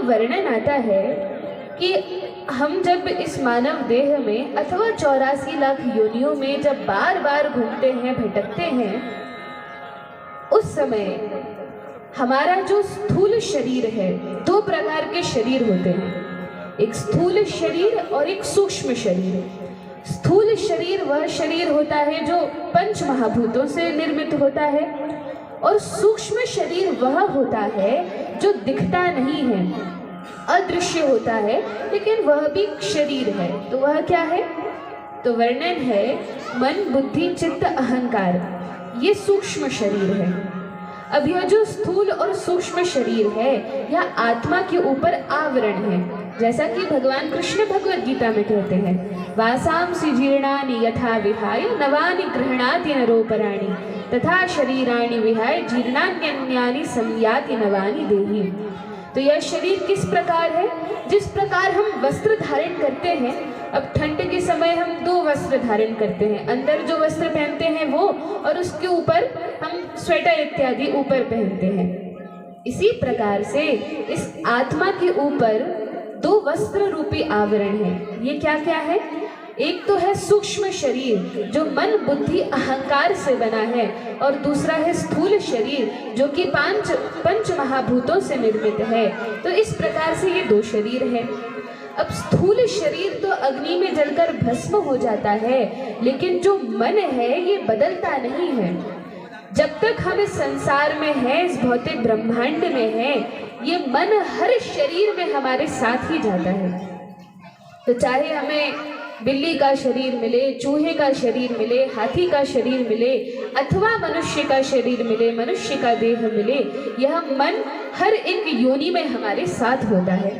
वर्णन आता है कि हम जब इस मानव देह में अथवा 84 लाख योनियों में जब बार बार घूमते हैं, भटकते हैं, उस समय हमारा जो स्थूल शरीर है, 2 प्रकार के शरीर होते हैं, एक स्थूल शरीर और एक सूक्ष्म शरीर। स्थूल शरीर वह शरीर होता है जो 5 महाभूतों से निर्मित होता है, और सूक्ष्म शरीर वह होता है जो दिखता नहीं है, अदृश्य होता है, लेकिन वह भी शरीर है। तो वह क्या है? तो वर्णन है मन, बुद्धि, चित्त, अहंकार, ये सूक्ष्म शरीर है। अब यह जो स्थूल और सूक्ष्म शरीर है, यह आत्मा के ऊपर आवरण है, जैसा कि भगवान कृष्ण भगवद गीता में कहते हैं, वासांसि जीर्णानि यथा विहाय नवानि गृह्णाति नरोपराणि तथा शरीराणि विहाय जीर्णान्यन्यानि संयाति नवानि देहि। तो यह शरीर किस प्रकार है? जिस प्रकार हम वस्त्र धारण करते हैं, अब ठंड के समय हम 2 वस्त्र धारण करते हैं, अंदर जो वस्त्र पहनते हैं वो, और उसके ऊपर हम स्वेटर इत्यादि ऊपर पहनते हैं। इसी प्रकार से इस आत्मा के ऊपर 2 वस्त्र रूपी आवरण है। ये क्या क्या है? एक तो है सूक्ष्म शरीर जो मन, बुद्धि, अहंकार से बना है, और दूसरा है स्थूल शरीर जो कि 5 महाभूतों से निर्मित है। तो इस प्रकार से ये 2 शरीर है। अब स्थूल शरीर तो अग्नि में जलकर भस्म हो जाता है, लेकिन जो मन है ये बदलता नहीं है। जब तक हम इस संसार में हैं, इस भौतिक ब्रह्मांड में हैं, ये मन हर शरीर में हमारे साथ ही जाता है। तो चाहे हमें बिल्ली का शरीर मिले, चूहे का शरीर मिले, हाथी का शरीर मिले, अथवा मनुष्य का शरीर मिले, मनुष्य का देह मिले, यह मन हर एक योनि में हमारे साथ होता है।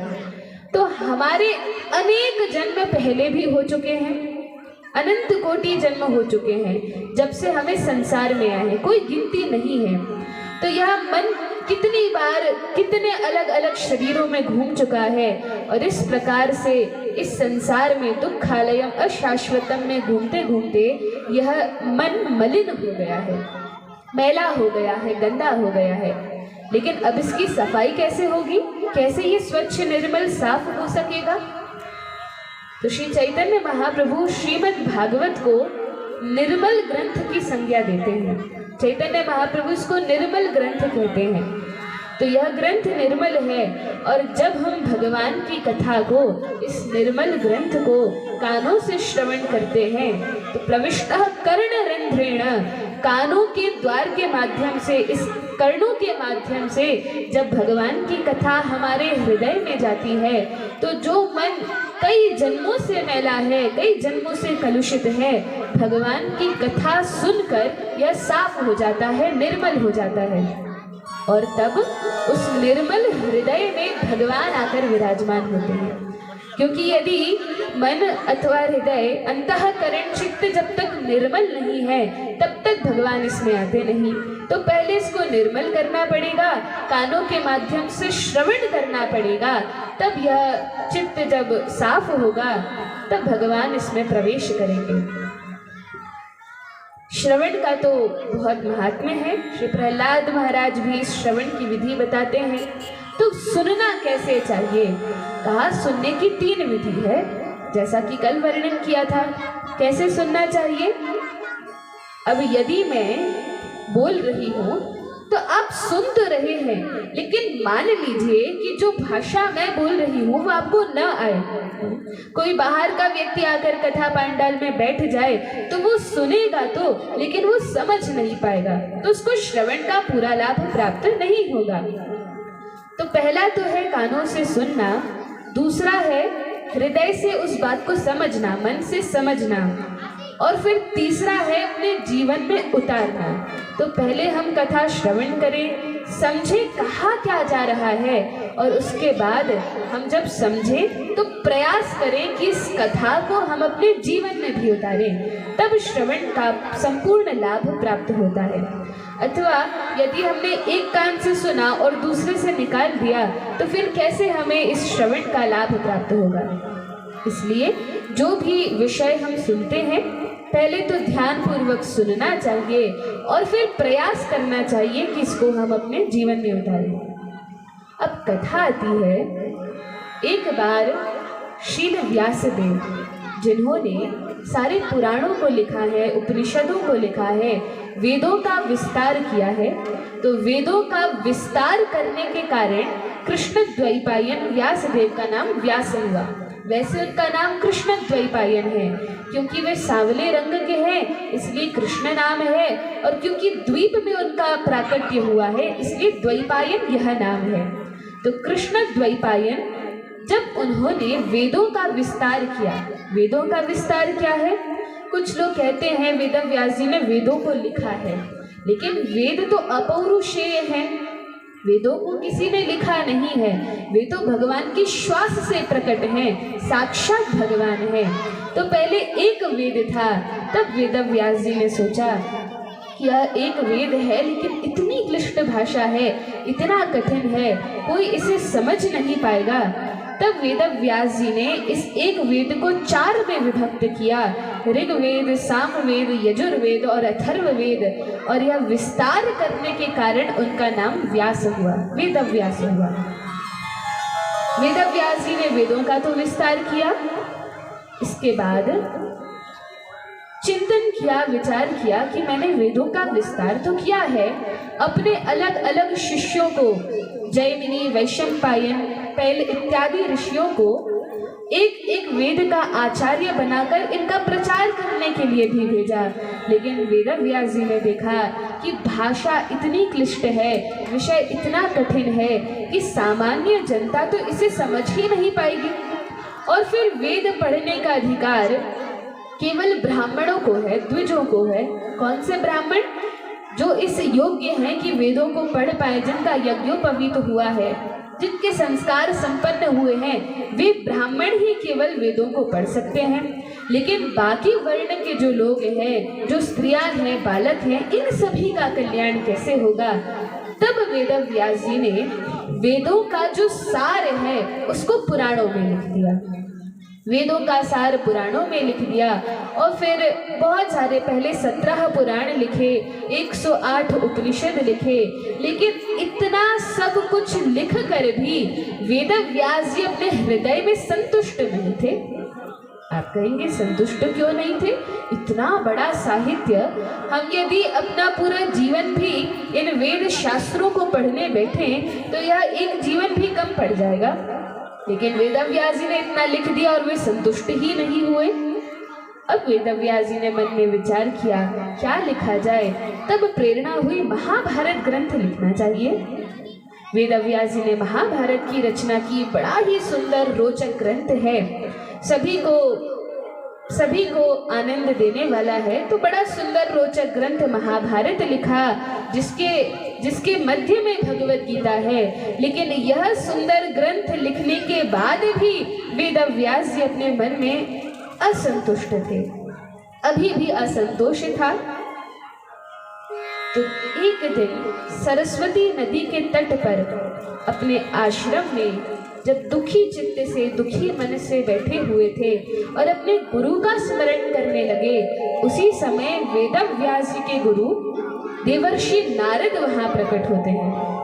तो हमारे अनेक जन्म पहले भी हो चुके हैं, अनंत कोटि जन्म हो चुके हैं, जब से हमें संसार में आए हैं, कोई गिनती नहीं है। तो यह मन कितनी बार कितने अलग अलग शरीरों में घूम चुका है, और इस प्रकार से इस संसार में दुखालयम अशाश्वतम में घूमते घूमते यह मन मलिन हो गया है, मैला हो गया है, गंदा हो गया है। लेकिन अब इसकी सफाई कैसे होगी? कैसे ये स्वच्छ निर्मल साफ हो सकेगा? तो श्री चैतन्य महाप्रभु श्रीमद् भागवत को निर्मल ग्रंथ की संज्ञा देते हैं। चैतन्य महाप्रभु इसको निर्मल ग्रंथ कहते हैं। तो यह ग्रंथ निर्मल है, और जब हम भगवान की कथा को, इस निर्मल ग्रंथ को कानों से श्रवण करते हैं, तो प्रविष्टः कर्णरंध्रेण, कानों के द्वार के माध्यम से, इस कर्णों के माध्यम से जब भगवान की कथा हमारे हृदय में जाती है, तो जो मन कई जन्मों से मैला है, कई जन्मों से कलुषित है, भगवान की कथा सुनकर यह साफ हो जाता है, निर्मल हो जाता है, और तब उस निर्मल हृदय में भगवान आकर विराजमान होते हैं। क्योंकि यदि मन अथवा हृदय, अंतःकरण, चित्त जब तक निर्मल नहीं है, तब तक भगवान इसमें आते नहीं। तो पहले इसको निर्मल करना पड़ेगा, कानों के माध्यम से श्रवण करना पड़ेगा, तब यह चित्त जब साफ होगा, तब भगवान इसमें प्रवेश करेंगे। श्रवण का तो बहुत महात्म्य है। श्री प्रहलाद महाराज भी इस श्रवण की विधि बताते हैं। तो सुनना कैसे चाहिए? कहा सुनने की 3 विधि है, जैसा कि कल वर्णन किया था। कैसे सुनना चाहिए? अब यदि मैं बोल रही हूँ तो आप सुन तो रहे हैं, लेकिन मान लीजिए कि जो भाषा मैं बोल रही हूँ वो आपको न आए। कोई बाहर का व्यक्ति आकर कथा पांडाल में बैठ जाए तो वो सुनेगा तो, लेकिन वो समझ नहीं पाएगा, तो उसको श्रवण का पूरा लाभ प्राप्त नहीं होगा। तो पहला तो है कानों से सुनना, दूसरा है हृदय से उस बात को समझना, मन से समझना, और फिर तीसरा है अपने जीवन में उतारना। तो पहले हम कथा श्रवण करें, समझें कहा क्या जा रहा है, और उसके बाद हम जब समझें तो प्रयास करें कि इस कथा को हम अपने जीवन में भी उतारें, तब श्रवण का संपूर्ण लाभ प्राप्त होता है। अथवा यदि हमने एक कान से सुना और दूसरे से निकाल दिया तो फिर कैसे हमें इस श्रवण का लाभ प्राप्त होगा? इसलिए जो भी विषय हम सुनते हैं पहले तो ध्यान पूर्वक सुनना चाहिए और फिर प्रयास करना चाहिए कि इसको हम अपने जीवन में उतारें। अब कथा आती है एक बार शील व्यासदेव, जिन्होंने सारे पुराणों को लिखा है, उपनिषदों को लिखा है, वेदों का विस्तार किया है, तो वेदों का विस्तार करने के कारण कृष्ण द्वैपायन व्यासदेव का नाम व्यास हुआ। वैसे उनका नाम कृष्ण द्वैपायन है, क्योंकि वे सांवले रंग के हैं इसलिए कृष्ण नाम है, और क्योंकि द्वीप में उनका प्राकट्य हुआ है इसलिए द्वैपायन यह नाम है। तो कृष्ण द्वैपायन जब उन्होंने वेदों का विस्तार किया, वेदों का विस्तार क्या है? कुछ लोग कहते हैं वेद व्यास जी ने वेदों को लिखा है, लेकिन वेद तो अपौरुषेय है, वेदों को किसी ने लिखा नहीं है, वे तो भगवान की श्वास से प्रकट हैं, साक्षात भगवान है। तो पहले एक वेद था, तब वेद व्यास जी ने सोचा कि यह एक वेद है लेकिन इतनी क्लिष्ट भाषा है, इतना कठिन है, कोई इसे समझ नहीं पाएगा। तब वेद व्यास जी ने इस एक वेद को 4 में विभक्त किया, ऋग्वेद, सामवेद, यजुर्वेद और अथर्ववेद, और यह विस्तार करने के कारण उनका नाम व्यास हुआ, वेद व्यास हुआ। वेद व्यास जी ने वेदों का तो विस्तार किया, इसके बाद चिंतन किया, विचार किया कि मैंने वेदों का विस्तार तो किया है, अपने अलग अलग शिष्यों को, जैमिनी, वैशंपायन, पैल इत्यादि ऋषियों को एक एक वेद का आचार्य बनाकर इनका प्रचार करने के लिए भी भेजा। लेकिन वेद व्यास जी ने देखा कि भाषा इतनी क्लिष्ट है, विषय इतना कठिन है कि सामान्य जनता तो इसे समझ ही नहीं पाएगी, और फिर वेद पढ़ने का अधिकार केवल ब्राह्मणों को है, द्विजों को है। कौन से ब्राह्मण? जो इस योग्य हैं कि वेदों को पढ़ पाए, जिनका यज्ञोपवीत हुआ है, जिनके संस्कार संपन्न हुए हैं, वे ब्राह्मण ही केवल वेदों को पढ़ सकते हैं। लेकिन बाकी वर्ण के जो लोग हैं, जो स्त्रियां हैं, बालक हैं, इन सभी का कल्याण कैसे होगा? तब वेद व्यास जी ने वेदों का जो सार है उसको पुराणों में लिख दिया, वेदों का सार पुराणों में लिख दिया, और फिर बहुत सारे पहले 17 पुराण लिखे, 108 उपनिषद लिखे। लेकिन इतना सब कुछ लिख कर भी वेद व्यास जी अपने हृदय में संतुष्ट नहीं थे। आप कहेंगे संतुष्ट क्यों नहीं थे? इतना बड़ा साहित्य, हम यदि अपना पूरा जीवन भी इन वेद शास्त्रों को पढ़ने बैठे तो यह एक जीवन भी कम पड़ जाएगा। लेकिन वेद व्यास जी ने इतना लिख दिया और वे संतुष्ट ही नहीं हुए। अब वेद व्यास जी ने मन में विचार किया क्या लिखा जाए। तब प्रेरणा हुई महाभारत ग्रंथ लिखना चाहिए। वेद व्यास जी ने महाभारत की रचना की, बड़ा ही सुंदर रोचक ग्रंथ है, सभी को आनंद देने वाला है। तो बड़ा सुंदर रोचक ग्रंथ महाभारत लिखा, जिसके मध्य में भगवत गीता है। लेकिन यह सुंदर ग्रंथ लिखने के बाद भी वेद व्यास जी अपने मन में असंतुष्ट थे, अभी भी असंतोष था। तो एक दिन सरस्वती नदी के तट पर अपने आश्रम में जब दुखी चित्त से, दुखी मन से बैठे हुए थे और अपने गुरु का स्मरण करने लगे, उसी समय वेद व्यास जी के गुरु देवर्षि नारद वहां प्रकट होते हैं।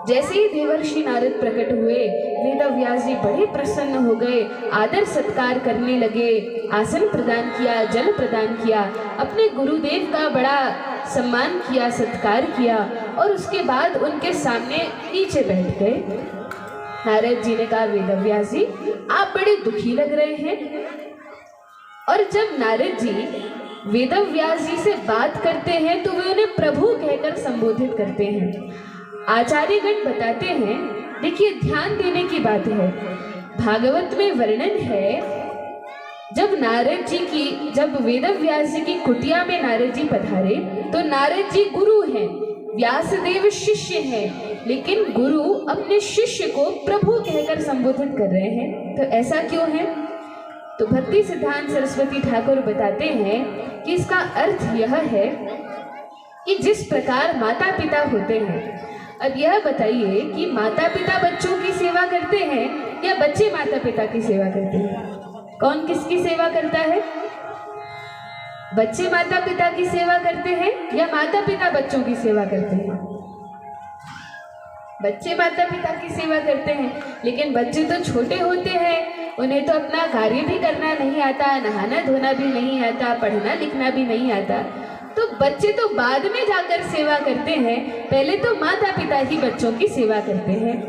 जैसे ही देवर्षि नारद प्रकट हुए, वेद व्यास जी बड़े प्रसन्न हो गए, आदर सत्कार करने लगे, आसन प्रदान किया, जल प्रदान किया, अपने गुरुदेव का बड़ा सम्मान किया, सत्कार किया, और उसके बाद उनके सामने नीचे बैठ गए। नारद जी ने कहा, वेद व्यास जी आप बड़े दुखी लग रहे हैं। और जब नारद जी वेद व्यास जी से बात करते हैं तो वे उन्हें प्रभु कहकर संबोधित करते हैं। आचार्यगण बताते हैं, देखिए ध्यान देने की बात है, भागवत में वर्णन है जब वेद व्यास जी की कुटिया में नारद जी पधारे तो नारद जी गुरु हैं, व्यासदेव शिष्य हैं, लेकिन गुरु अपने शिष्य को प्रभु कहकर संबोधित कर रहे हैं। तो ऐसा क्यों है? तो भक्ति सिद्धांत सरस्वती ठाकुर बताते हैं कि इसका अर्थ यह है कि जिस प्रकार माता पिता होते हैं, अब यह बताइए कि माता पिता बच्चों की सेवा करते हैं या बच्चे माता पिता की सेवा करते हैं? कौन किसकी सेवा करता है? बच्चे माता पिता की सेवा करते हैं या माता पिता बच्चों की सेवा करते हैं? बच्चे माता पिता की सेवा करते हैं, लेकिन बच्चे तो छोटे होते हैं, उन्हें तो अपना कार्य भी करना नहीं आता, नहाना धोना भी नहीं आता, पढ़ना लिखना भी नहीं आता। तो बच्चे तो बाद में जाकर सेवा करते हैं, पहले तो माता पिता ही बच्चों की सेवा करते हैं।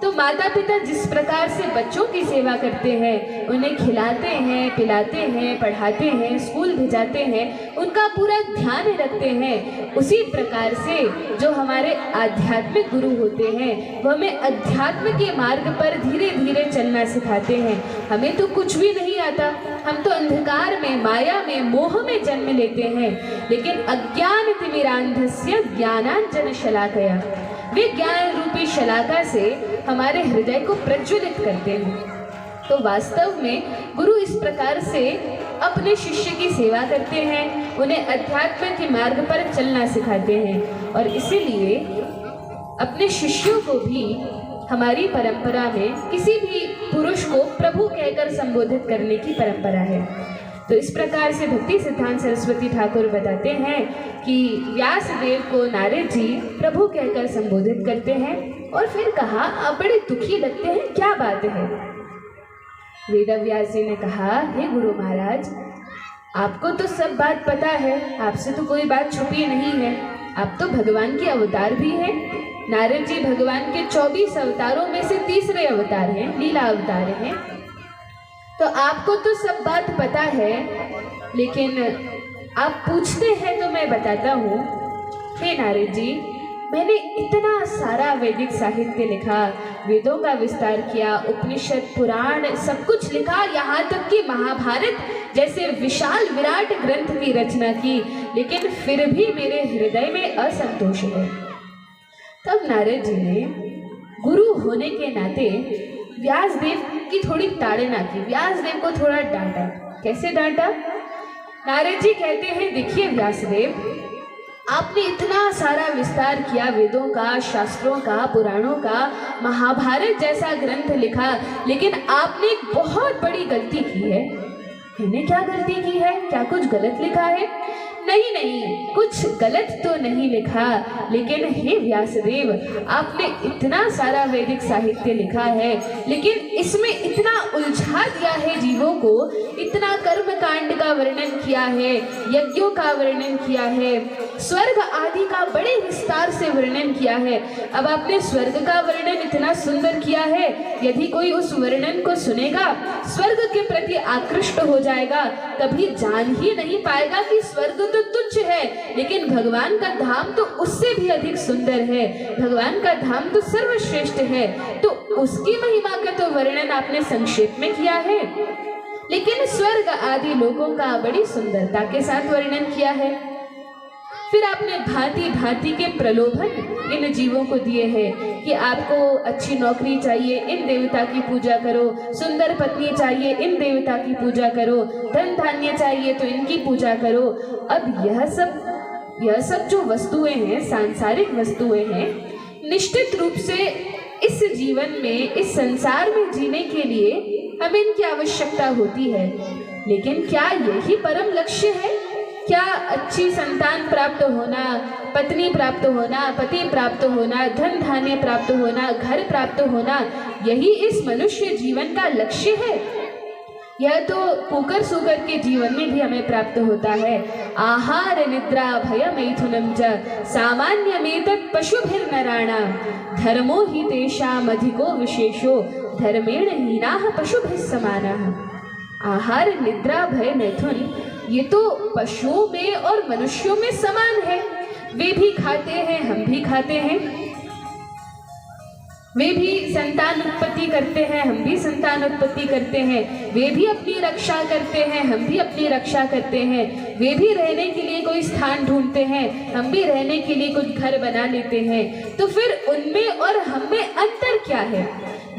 तो माता पिता जिस प्रकार से बच्चों की सेवा करते हैं, उन्हें खिलाते हैं, पिलाते हैं, पढ़ाते हैं, स्कूल भेजाते हैं, उनका पूरा ध्यान रखते हैं, उसी प्रकार से जो हमारे आध्यात्मिक गुरु होते हैं वो हमें अध्यात्म के मार्ग पर धीरे धीरे चलना सिखाते हैं। हमें तो कुछ भी नहीं आता, हम तो अंधकार में, माया में, मोह में जन्म लेते हैं, लेकिन अज्ञान तिमिरांधस्य ज्ञानांजन शलाकया, वे ज्ञान रूपी शलाका से हमारे हृदय को प्रज्वलित करते हैं। तो वास्तव में गुरु इस प्रकार से अपने शिष्य की सेवा करते हैं, उन्हें अध्यात्म के मार्ग पर चलना सिखाते हैं। और इसीलिए अपने शिष्यों को भी हमारी परंपरा में किसी भी पुरुष को प्रभु कहकर संबोधित करने की परंपरा है। तो इस प्रकार से भक्ति सिद्धांत सरस्वती ठाकुर बताते हैं कि व्यासदेव को नारद जी प्रभु कहकर संबोधित करते हैं। और फिर कहा, आप बड़े दुखी लगते हैं, क्या बात है? वेदव्यास जी ने कहा, हे गुरु महाराज, आपको तो सब बात पता है, आपसे तो कोई बात छुपी नहीं है, आप तो भगवान के अवतार भी हैं। नारद जी भगवान के 24 अवतारों में से तीसरे अवतार हैं, लीला अवतार हैं। तो आपको तो सब बात पता है, लेकिन आप पूछते हैं तो मैं बताता हूँ। हे नारद जी, मैंने इतना सारा वैदिक साहित्य लिखा, वेदों का विस्तार किया, उपनिषद पुराण सब कुछ लिखा, यहाँ तक कि महाभारत जैसे विशाल विराट ग्रंथ की रचना की, लेकिन फिर भी मेरे हृदय में असंतोष है। तब नारद जी ने गुरु होने के नाते व्यासदेव की थोड़ी ताड़ना की, व्यासदेव को थोड़ा डांटा। कैसे डांटा? नारद जी कहते हैं, देखिए व्यासदेव, आपने इतना सारा विस्तार किया वेदों का, शास्त्रों का, पुराणों का, महाभारत जैसा ग्रंथ लिखा, लेकिन आपने एक बहुत बड़ी गलती की है। मैंने क्या गलती की है? क्या कुछ गलत लिखा है? नहीं नहीं, कुछ गलत तो नहीं लिखा, लेकिन हे व्यासदेव, आपने इतना सारा वैदिक साहित्य लिखा है, लेकिन इसमें इतना उलझा दिया है जीवों को, इतना कर्म कांड का वर्णन किया है, यज्ञों का वर्णन किया है, स्वर्ग आदि का बड़े विस्तार से वर्णन किया है। अब आपने स्वर्ग का वर्णन इतना सुंदर किया है, यदि कोई उस वर्णन को सुनेगा, स्वर्ग के प्रति आकृष्ट हो जाएगा, कभी जान ही नहीं पाएगा कि स्वर्ग तो तुच्छ है, लेकिन भगवान का धाम तो उससे भी अधिक सुंदर है, भगवान का धाम तो सर्वश्रेष्ठ है। तो उसकी महिमा का तो वर्णन आपने संक्षेप में किया है, लेकिन स्वर्ग आदि लोगों का बड़ी सुंदरता के साथ वर्णन किया है। फिर आपने भांति भांति के प्रलोभन इन जीवों को दिए हैं कि आपको अच्छी नौकरी चाहिए, इन देवता की पूजा करो, सुंदर पत्नी चाहिए, इन देवता की पूजा करो, धन धान्य चाहिए तो इनकी पूजा करो। अब यह सब जो वस्तुएं हैं, सांसारिक वस्तुएं हैं, निश्चित रूप से इस जीवन में, इस संसार में जीने के लिए हमें इनकी आवश्यकता होती है, लेकिन क्या यही परम लक्ष्य है? क्या अच्छी संतान प्राप्त होना, पत्नी प्राप्त होना, पति प्राप्त होना, धन धान्य प्राप्त होना, घर प्राप्त होना, यही इस मनुष्य जीवन का लक्ष्य है? यह तो कुकर सुकर के जीवन में भी हमें प्राप्त होता है। आहार निद्रा भय मैथुनम च सामान्यमेतत् पशुभिर्नराणां धर्मो हि तेषाम् अधिको विशेषो धर्मेण हीनाः पशुभिः समानाः। आहार निद्रा भय मैथुन, ये तो पशुओं में और मनुष्यों में समान है। वे भी खाते हैं, हम भी खाते हैं, वे भी संतान उत्पत्ति करते हैं, हम भी संतान उत्पत्ति करते हैं, वे भी अपनी रक्षा करते हैं, हम भी अपनी रक्षा करते हैं, वे भी रहने के लिए कोई स्थान ढूंढते हैं, हम भी रहने के लिए कुछ घर बना लेते हैं। तो फिर उनमें और हम में अंतर क्या है?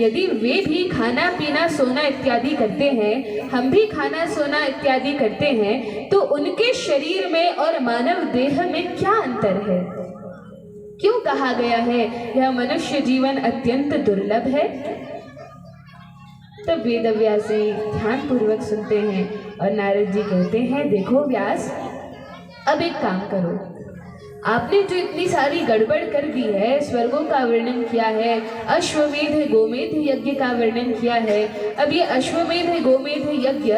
यदि वे भी खाना पीना सोना इत्यादि करते हैं, हम भी खाना सोना इत्यादि करते हैं, तो उनके शरीर में और मानव देह में क्या अंतर है? क्यों कहा गया है यह मनुष्य जीवन अत्यंत दुर्लभ है? तब वेदव्यास ध्यान पूर्वक सुनते हैं और नारद जी कहते हैं, देखो व्यास, अब एक काम करो, आपने जो इतनी सारी गड़बड़ कर दी है, स्वर्गों का वर्णन किया है, अश्वमेध गोमेध यज्ञ का वर्णन किया है। अब ये अश्वमेध गोमेध यज्ञ,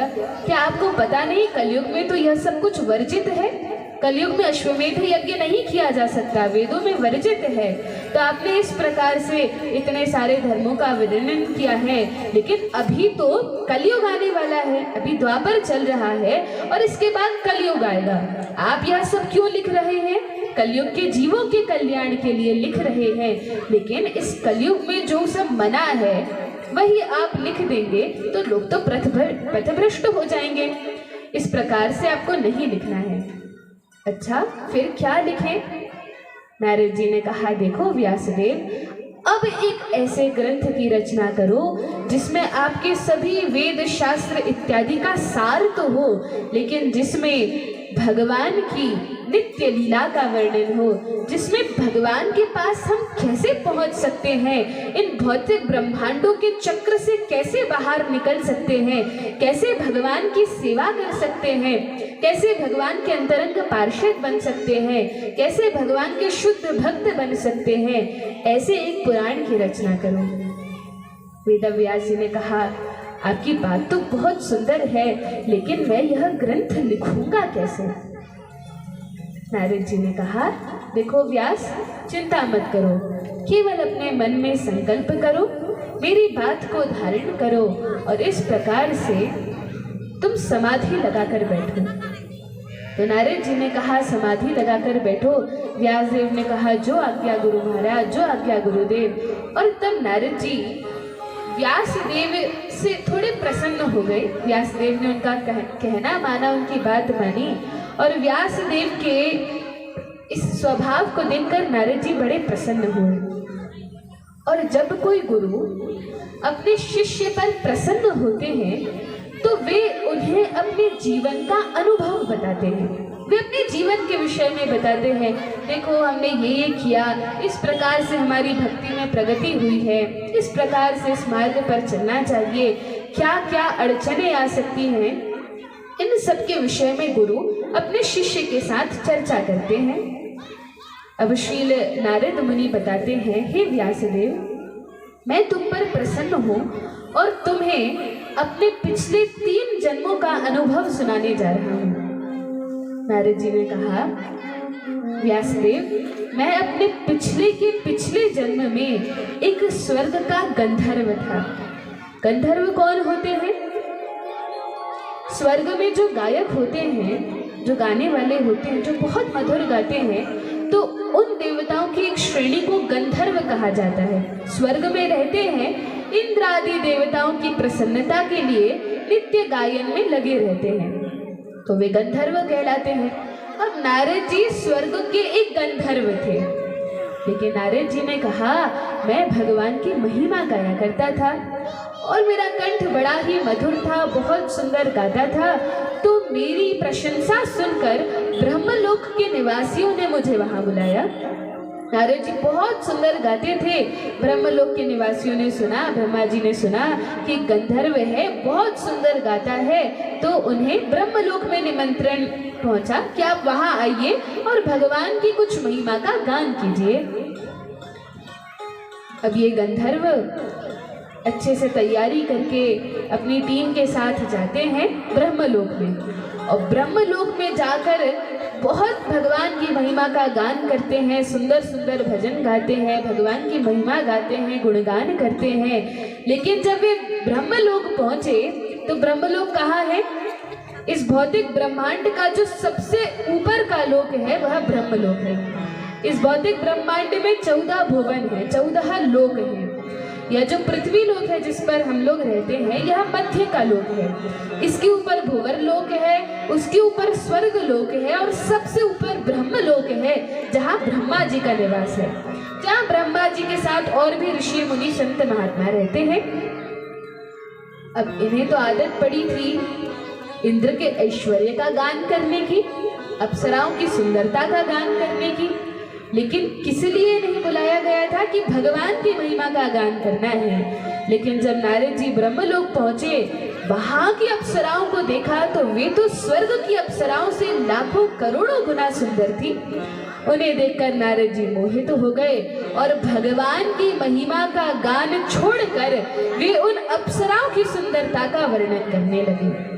क्या आपको पता नहीं कलयुग में तो यह सब कुछ वर्जित है? कलयुग में अश्वमेध यज्ञ नहीं किया जा सकता, वेदों में वर्जित है। तो आपने इस प्रकार से इतने सारे धर्मों का वर्णन किया है, लेकिन अभी तो कलयुग आने वाला है, अभी द्वापर चल रहा है और इसके बाद कलयुग आएगा। आप यह सब क्यों लिख रहे हैं? कलयुग के जीवों के कल्याण के लिए लिख रहे हैं, लेकिन इस कलयुग में जो सब मना है वही आप लिख देंगे तो लोग तो पथभ्रष्ट हो जाएंगे। इस प्रकार से आपको नहीं लिखना है। अच्छा, फिर क्या लिखें? नारद जी ने कहा, देखो व्यासदेव, अब एक ऐसे ग्रंथ की रचना करो जिसमें आपके सभी वेद शास्त्र इत्यादि का सार तो हो, लेकिन जिसमें भगवान की नित्य लीला का वर्णन हो, जिसमें भगवान के पास हम कैसे पहुंच सकते हैं, इन भौतिक ब्रह्मांडों के चक्र से कैसे बाहर निकल सकते हैं, कैसे भगवान की सेवा कर सकते हैं, कैसे भगवान के अंतरंग पार्षद बन सकते हैं, कैसे भगवान के शुद्ध भक्त बन सकते हैं, ऐसे एक पुराण की रचना करो। वेदव्यास जी ने कहा, आपकी बात तो बहुत सुंदर है, लेकिन मैं यह ग्रंथ लिखूंगा कैसे? नारद जी ने कहा, देखो व्यास, चिंता मत करो, केवल अपने मन में संकल्प करो, मेरी बात को धारण करो और इस प्रकार से तुम समाधि लगाकर बैठो। तो नारद जी ने कहा, समाधि लगाकर बैठो। व्यासदेव ने कहा, जो आज्ञा गुरु महाराज, जो आज्ञा गुरुदेव। और तब नारद जी व्यासदेव से थोड़े प्रसन्न हो गए। व्यासदेव ने उनका कहना माना, उनकी बात मानी और व्यासदेव के इस स्वभाव को देखकर नारद जी बड़े प्रसन्न हुए। और जब कोई गुरु अपने शिष्य पर प्रसन्न होते हैं तो वे उन्हें अपने जीवन का अनुभव बताते हैं, वे अपने जीवन के विषय में बताते हैं। देखो, हमने ये किया, इस प्रकार से हमारी भक्ति में प्रगति हुई है, इस प्रकार से इस मार्ग पर चलना चाहिए, क्या क्या अड़चने आ सकती हैं, इन सब के विषय में गुरु अपने शिष्य के साथ चर्चा करते हैं। अब श्रील नारद मुनि बताते हैं, हे व्यासदेव, मैं तुम पर प्रसन्न हूँ और तुम्हें अपने पिछले 3 जन्मों का अनुभव सुनाने जा रहा हूँ। नारद जी ने कहा, व्यासदेव, मैं अपने पिछले के पिछले जन्म में एक स्वर्ग का गंधर्व था। गंधर्व कौन होते हैं? स्वर्ग में जो गायक होते हैं, जो गाने वाले होते हैं, जो बहुत मधुर गाते हैं, तो उन देवताओं की एक श्रेणी को गंधर्व कहा जाता है। स्वर्ग में रहते हैं, इंद्र आदि देवताओं की प्रसन्नता के लिए नित्य गायन में लगे रहते हैं, तो वे गंधर्व कहलाते हैं। अब नारद जी स्वर्ग के एक गंधर्व थे, लेकिन नारद जी ने कहा, मैं भगवान की महिमा गाया करता था और मेरा कंठ बड़ा ही मधुर था, बहुत सुंदर गाता था, तो मेरी प्रशंसा सुनकर ब्रह्मलोक के निवासियों ने मुझे वहां बुलाया। नारद जी बहुत सुंदर गाते थे, ब्रह्मलोक के निवासियों ने सुना, ब्रह्मा जी ने सुना कि गंधर्व है, बहुत सुंदर गाता है, तो उन्हें ब्रह्मलोक में निमंत्रण पहुंचा कि आप वहां आइए और भगवान की कुछ महिमा का गान कीजिए। अब ये गंधर्व अच्छे से तैयारी करके अपनी टीम के साथ जाते हैं ब्रह्मलोक में, और ब्रह्मलोक में जाकर बहुत भगवान की महिमा का गान करते हैं, सुंदर सुंदर भजन गाते हैं, भगवान की महिमा गाते हैं, गुणगान करते हैं। लेकिन जब वे ब्रह्मलोक पहुंचे तो ब्रह्मलोक कहाँ है? इस भौतिक ब्रह्मांड का जो सबसे ऊपर का लोक है वह ब्रह्मलोक है। इस भौतिक ब्रह्मांड में 14 भुवन है, 14 लोक है। यह जो पृथ्वी लोक है जिस पर हम लोग रहते हैं, यह मध्य का लोक है। इसके ऊपर भुवर लोक है, उसके ऊपर स्वर्ग लोक है और सबसे ऊपर ब्रह्म लोक है, जहाँ ब्रह्मा जी का निवास है, जहाँ ब्रह्मा जी के साथ और भी ऋषि मुनि संत महात्मा रहते हैं। अब इन्हें तो आदत पड़ी थी इंद्र के ऐश्वर्य का गान करने की, अप्सराओं की सुंदरता का गान करने की, लेकिन किस लिए नहीं बुलाया गया था कि भगवान की महिमा का गान करना है। लेकिन जब नारद जी ब्रह्मलोक पहुंचे, वहां की अप्सराओं को देखा तो वे तो स्वर्ग की अप्सराओं से लाखों करोड़ों गुना सुंदर थी। उन्हें देखकर नारद जी मोहित हो गए और भगवान की महिमा का गान छोड़कर वे उन अप्सराओं की सुंदरता का वर्णन करने लगे।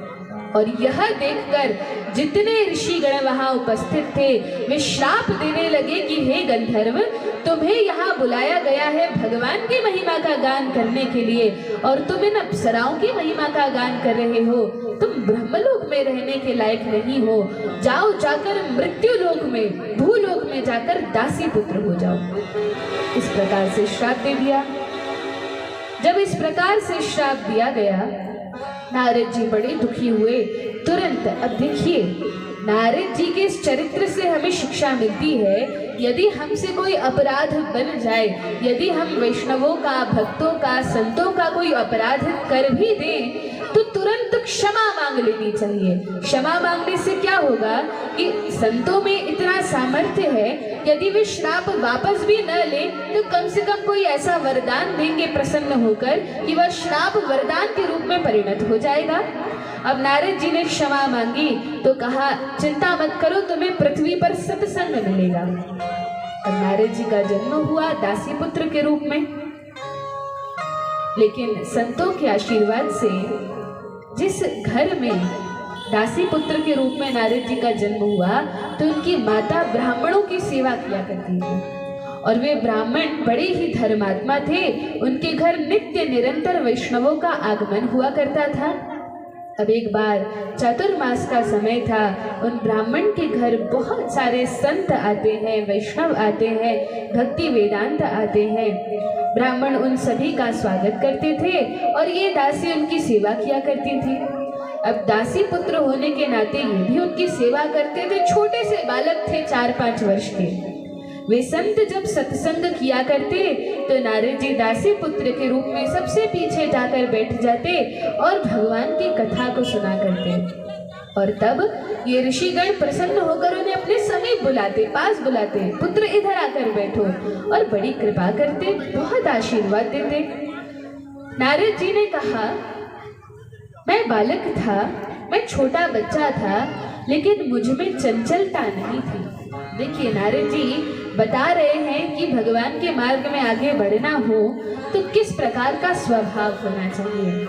और यह देखकर जितने ऋषिगण वहां उपस्थित थे वे श्राप देने लगे कि हे गंधर्व, तुम्हें यहाँ बुलाया गया है भगवान की महिमा का गान करने के लिए और तुम इन अप्सराओं की महिमा का गान कर रहे हो। तुम ब्रह्मलोक में रहने के लायक नहीं हो। जाओ, जाकर मृत्यु लोक में, भूलोक में जाकर दासी पुत्र हो जाओ। इस प्रकार से श्राप दे दिया। जब इस प्रकार से श्राप दिया गया, नारद जी बड़े दुखी हुए। तुरंत अब देखिए, नारद जी के इस चरित्र से हमें शिक्षा मिलती है, यदि हमसे कोई अपराध बन जाए, यदि हम वैष्णवों का, भक्तों का, संतों का कोई अपराध कर भी दें तो तुरंत क्षमा मांग लेनी चाहिए। क्षमा मांगने से क्या होगा कि संतों में इतना सामर्थ्य है, यदि वे श्राप वापस भी न ले तो कम से कम कोई ऐसा वरदान देंगे प्रसन्न होकर कि वह श्राप वरदान के रूप में परिणत हो जाएगा। अब नारद जी ने क्षमा मांगी तो कहा, चिंता मत करो, तुम्हें पृथ्वी पर सत्संग मिलेगा। और नारद जी का जन्म हुआ दासी पुत्र के रूप में। लेकिन संतों के आशीर्वाद से जिस घर में दासी पुत्र के रूप में नारद जी का जन्म हुआ तो उनकी माता ब्राह्मणों की सेवा किया करती थी और वे ब्राह्मण बड़े ही धर्मात्मा थे। उनके घर नित्य निरंतर वैष्णवों का आगमन हुआ करता था। अब एक बार चातुर्मास का समय था। उन ब्राह्मण के घर बहुत सारे संत आते हैं, वैष्णव आते हैं, भक्ति वेदांत आते हैं। ब्राह्मण उन सभी का स्वागत करते थे और ये दासी उनकी सेवा किया करती थी। अब दासी पुत्र होने के नाते ये भी उनकी सेवा करते थे। छोटे से बालक थे, 4-5 वर्ष के। वे संत जब सत्संग किया करते तो नारद जी दासी पुत्र के रूप में सबसे पीछे जाकर बैठ जाते और भगवान की कथा को सुना करते। और तब ये ऋषिगण प्रसन्न होकर उन्हें अपने समीप बुलाते, पास बुलाते, पुत्र इधर आकर बैठो, और बड़ी कृपा करते, बहुत आशीर्वाद देते। नारद जी ने कहा, मैं बालक था, मैं छोटा बच्चा था, लेकिन मुझ में चंचलता नहीं थी। देखिए, नारद जी बता रहे हैं कि भगवान के मार्ग में आगे बढ़ना हो तो किस प्रकार का स्वभाव होना चाहिए।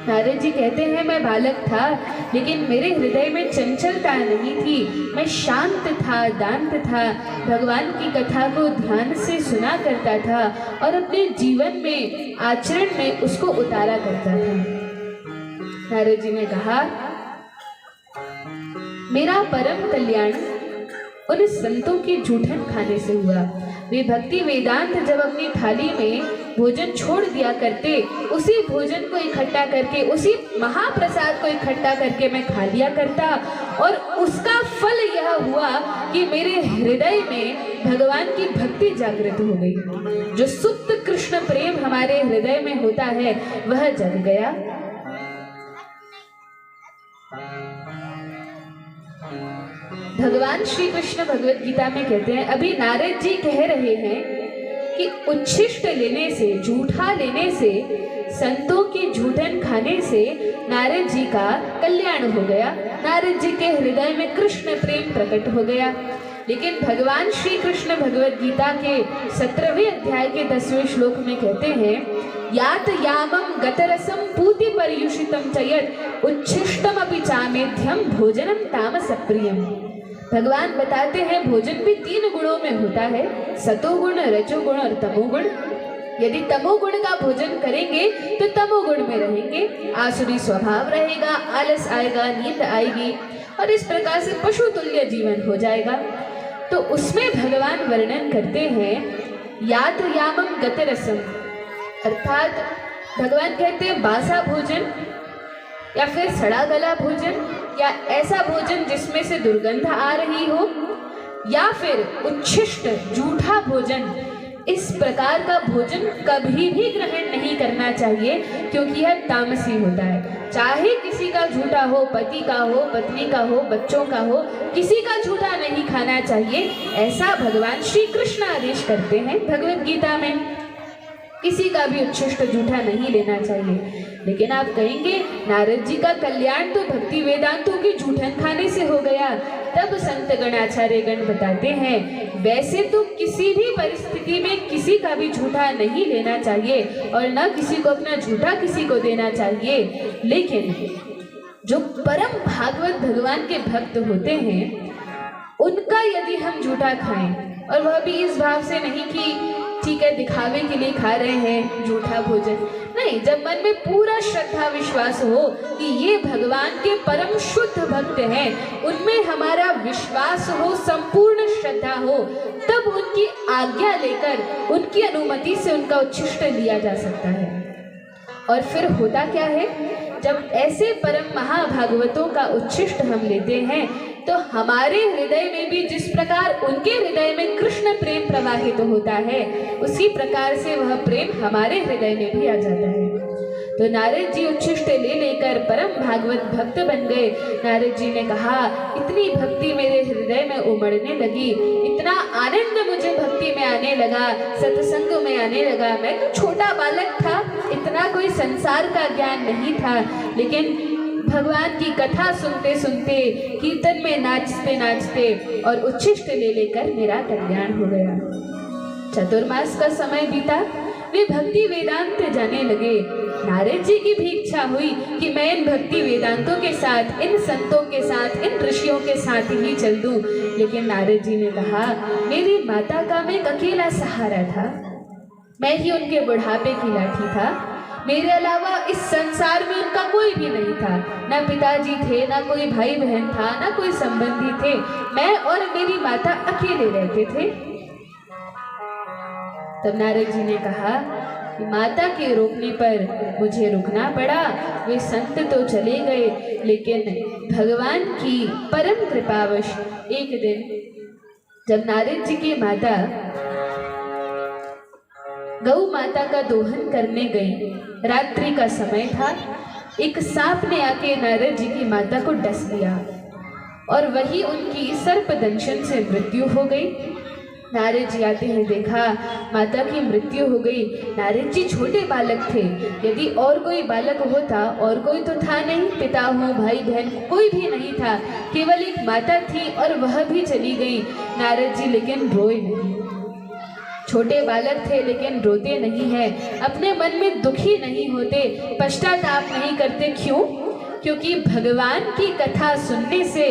नारद जी कहते हैं, मैं बालक था लेकिन मेरे हृदय में चंचलता नहीं थी। मैं शांत था, दांत था, भगवान की कथा को ध्यान से सुना करता था और अपने जीवन में, आचरण में उसको उतारा करता था। नारद जी ने कहा, मेरा परम कल्याण उन संतों के जूठन खाने से हुआ। वे भक्ति वेदांत जब अपनी थाली में भोजन छोड़ दिया करते, उसी भोजन को इकट्ठा करके, उसी महाप्रसाद को इकट्ठा करके मैं खा लिया करता और उसका फल यह हुआ कि मेरे हृदय में भगवान की भक्ति जागृत हो गई। जो सुप्त कृष्ण प्रेम हमारे हृदय में होता है वह जग गया। भगवान श्री कृष्ण भगवत गीता में कहते हैं, अभी नारद जी कह रहे हैं कि उच्छिष्ट लेने से, जूठा लेने से, संतों के जूठन खाने से नारद जी का कल्याण हो गया, नारद जी के हृदय में कृष्ण प्रेम प्रकट हो गया। लेकिन भगवान श्री कृष्ण भगवत गीता के 17वें अध्याय के 10वें श्लोक में कहते हैं, यात यामम गतरसम पूति पर्युषितम चयत उच्छिष्टम अपि चामेध्यम भोजनम तामस प्रियम। भगवान बताते हैं भोजन भी 3 गुणों में होता है, सतोगुण, रजोगुण और तमोगुण। यदि तमोगुण का भोजन करेंगे तो तमोगुण में रहेंगे, आसुरी स्वभाव रहेगा, आलस आएगा, नींद आएगी और इस प्रकार से पशु तुल्य जीवन हो जाएगा। तो उसमें भगवान वर्णन करते हैं यात यामम गतरसम, अर्थात भगवान कहते हैं बासा भोजन या फिर सड़ा गला भोजन या ऐसा भोजन जिसमें से दुर्गंध आ रही हो, या फिर उच्छिष्ट जूठा भोजन, इस प्रकार का भोजन कभी भी ग्रहण नहीं करना चाहिए क्योंकि यह तामसी होता है। चाहे किसी का झूठा हो, पति का हो, पत्नी का हो, बच्चों का हो, किसी का झूठा नहीं खाना चाहिए, ऐसा भगवान श्री कृष्ण आदेश करते हैं भगवत गीता में। किसी का भी उच्छिष्ट जूठा नहीं लेना चाहिए। लेकिन आप कहेंगे नारद जी का कल्याण तो भक्ति वेदांतों के जूठन खाने से हो गया, तब संत गण आचार्य गण बताते हैं वैसे तो किसी भी परिस्थिति में किसी का भी झूठा नहीं लेना चाहिए और न किसी को अपना झूठा किसी को देना चाहिए, लेकिन जो परम भागवत भगवान के भक्त होते हैं उनका यदि हम झूठा खाएं, और वह भी इस भाव से नहीं कि ठीक है दिखावे के लिए खा रहे हैं झूठा भोजन, नहीं, जब मन में पूरा श्रद्धा विश्वास हो कि ये भगवान के परम शुद्ध भक्त हैं, उनमें हमारा विश्वास हो, संपूर्ण श्रद्धा हो, तब उनकी आज्ञा लेकर उनकी अनुमति से उनका उच्छिष्ट लिया जा सकता है। और फिर होता क्या है, जब ऐसे परम महाभागवतों का उच्छिष्ट हम लेते हैं तो हमारे हृदय में भी जिस प्रकार उनके हृदय में कृष्ण प्रेम प्रवाहित होता है, उसी प्रकार से वह प्रेम हमारे हृदय में भी आ जाता है। तो नारद जी उच्छिष्ट ले लेकर परम भागवत भक्त बन गए। नारद जी ने कहा, इतनी भक्ति मेरे हृदय में उमड़ने लगी, इतना आनंद मुझे भक्ति में आने लगा, सत्संग में आने लगा। मैं तो छोटा बालक था, इतना कोई संसार का ज्ञान नहीं था, लेकिन भगवान की कथा सुनते सुनते, कीर्तन में नाचते नाचते और उच्छिष्ट ले लेकर मेरा कल्याण हो गया। चतुर्मास का समय बीता, वे भक्ति वेदांत जाने लगे। नारद जी की भी इच्छा हुई कि मैं इन भक्ति वेदांतों के साथ, इन संतों के साथ, इन ऋषियों के साथ ही चल दूं, लेकिन नारद जी ने कहा, मेरी माता का मैं अकेला सहारा था, मैं ही उनके बुढ़ापे की लाठी था, मेरे अलावा इस संसार में उनका कोई भी नहीं था, ना पिताजी थे, ना कोई भाई बहन था, ना कोई संबंधी थे, मैं और मेरी माता अकेले रहते थे। तब नारद जी ने कहा कि माता के रोकने पर मुझे रुकना पड़ा, वे संत तो चले गए, लेकिन भगवान की परम कृपावश एक दिन जब नारद जी की माता गौ माता का दोहन करने गई, रात्रि का समय था, एक सांप ने आके नारद जी की माता को डस लिया और वही उनकी सर्पदंशन से मृत्यु हो गई। नारद जी आते हैं, देखा माता की मृत्यु हो गई। नारद जी छोटे बालक थे, यदि और कोई बालक होता, और कोई तो था नहीं, पिता हो, भाई बहन कोई भी नहीं था, केवल एक माता थी और वह भी चली गई। नारद जी लेकिन रोए नहीं, छोटे बालक थे लेकिन रोते नहीं हैं, अपने मन में दुखी नहीं होते, पश्चाताप नहीं करते। क्यों? क्योंकि भगवान की कथा सुनने से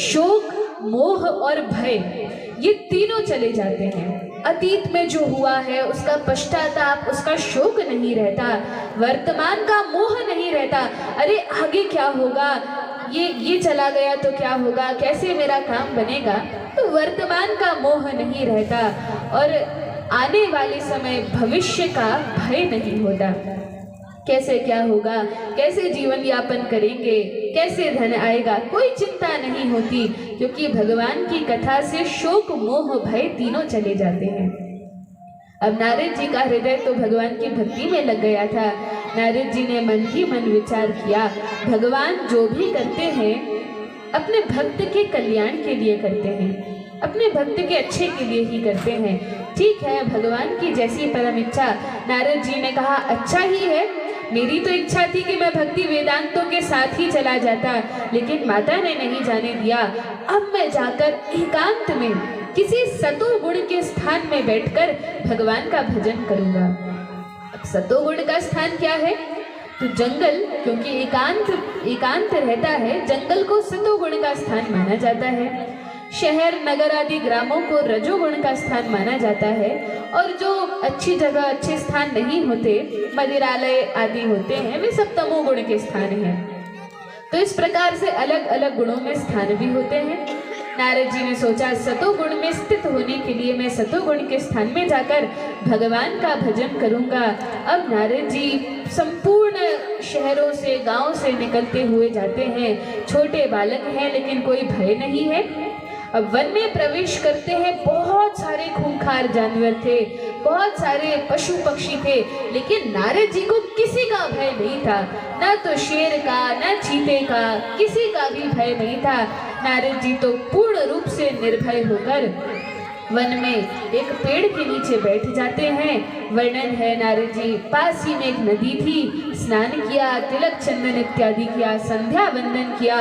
शोक, मोह और भय ये तीनों चले जाते हैं। अतीत में जो हुआ है उसका पश्चाताप, उसका शोक नहीं रहता, वर्तमान का मोह नहीं रहता, अरे आगे क्या होगा, ये चला गया तो क्या होगा, कैसे मेरा काम बनेगा, तो वर्तमान का मोह नहीं रहता और आने वाले समय भविष्य का भय नहीं होता। कैसे क्या होगा, कैसे जीवन यापन करेंगे, कैसे धन आएगा, कोई चिंता नहीं होती, क्योंकि भगवान की कथा से शोक, मोह, भय तीनों चले जाते हैं। अब नारद जी का हृदय तो भगवान की भक्ति में लग गया था। नारद जी ने मन ही मन विचार किया, भगवान जो भी करते हैं अपने भक्त के कल्याण के लिए करते हैं, अपने भक्त के अच्छे के लिए ही करते हैं। ठीक है, भगवान की जैसी परम इच्छा। नारद जी ने कहा, अच्छा ही है, मेरी तो इच्छा थी कि मैं भक्ति वेदांतों के साथ ही चला जाता, लेकिन माता ने नहीं जाने दिया। अब मैं जाकर एकांत में किसी सतो गुण के स्थान में बैठकर भगवान का भजन करूंगा। अब सतो गुण का स्थान क्या है? तो जंगल, क्योंकि एकांत रहता है, जंगल को सतो गुण का स्थान माना जाता है। शहर, नगर आदि ग्रामों को रजोगुण का स्थान माना जाता है, और जो अच्छी जगह, अच्छे स्थान नहीं होते, मंदिरालय आदि होते हैं, वे सब तमोगुण के स्थान हैं। तो इस प्रकार से अलग अलग गुणों में स्थान भी होते हैं। नारद जी ने सोचा, सतोगुण में स्थित होने के लिए मैं सतोगुण के स्थान में जाकर भगवान का भजन करूंगा। अब नारद जी संपूर्ण शहरों से, गांव से निकलते हुए जाते हैं। छोटे बालक हैं लेकिन कोई भय नहीं है। अब वन में प्रवेश करते हैं, बहुत सारे खूंखार जानवर थे, बहुत सारे पशु पक्षी थे, लेकिन नारद जी को किसी का भय नहीं था, ना तो शेर का, ना चीते का, किसी का भी भय नहीं था। नारद जी तो पूर्ण रूप से निर्भय होकर वन में एक पेड़ के नीचे बैठ जाते हैं। वर्णन है, नारद जी पास ही में एक नदी थी, स्नान किया, तिलक चंदन इत्यादि किया, संध्या वंदन किया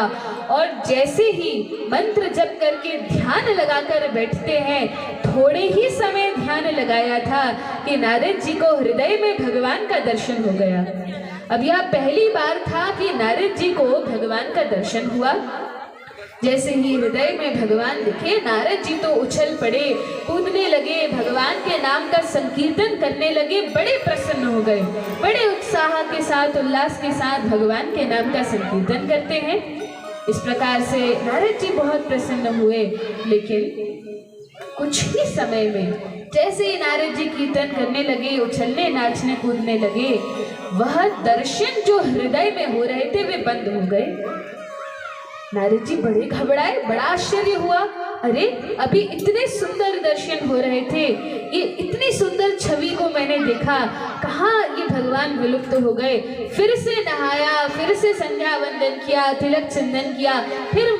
और जैसे ही मंत्र जप करके ध्यान लगाकर बैठते हैं, थोड़े ही समय ध्यान लगाया था कि नारद जी को हृदय में भगवान का दर्शन हो गया। अब यह पहली बार था कि नारद जी को भगवान का दर्शन हुआ। जैसे ही हृदय में भगवान दिखे, नारद जी तो उछल पड़े, कूदने लगे, भगवान के नाम का संकीर्तन करने लगे, बड़े प्रसन्न हो गए। बड़े उत्साह के साथ, उल्लास के साथ भगवान के नाम का संकीर्तन करते हैं। इस प्रकार से नारद जी बहुत प्रसन्न हुए। लेकिन कुछ ही समय में जैसे ही नारद जी कीर्तन करने लगे, उछलने, नाचने, कूदने लगे, वह दर्शन जो हृदय में हो रहे थे वे बंद हो गए। नारद जी बड़े घबराए, बड़ा आश्चर्य हुआ। अरे, अभी इतने सुंदर दर्शन हो रहे थे, ये इतनी सुंदर छवि को मैंने देखा, कहाँ ये भगवान विलुप्त हो गए। फिर से नहाया, फिर से संध्या वंदन किया, तिलक चंदन किया, फिर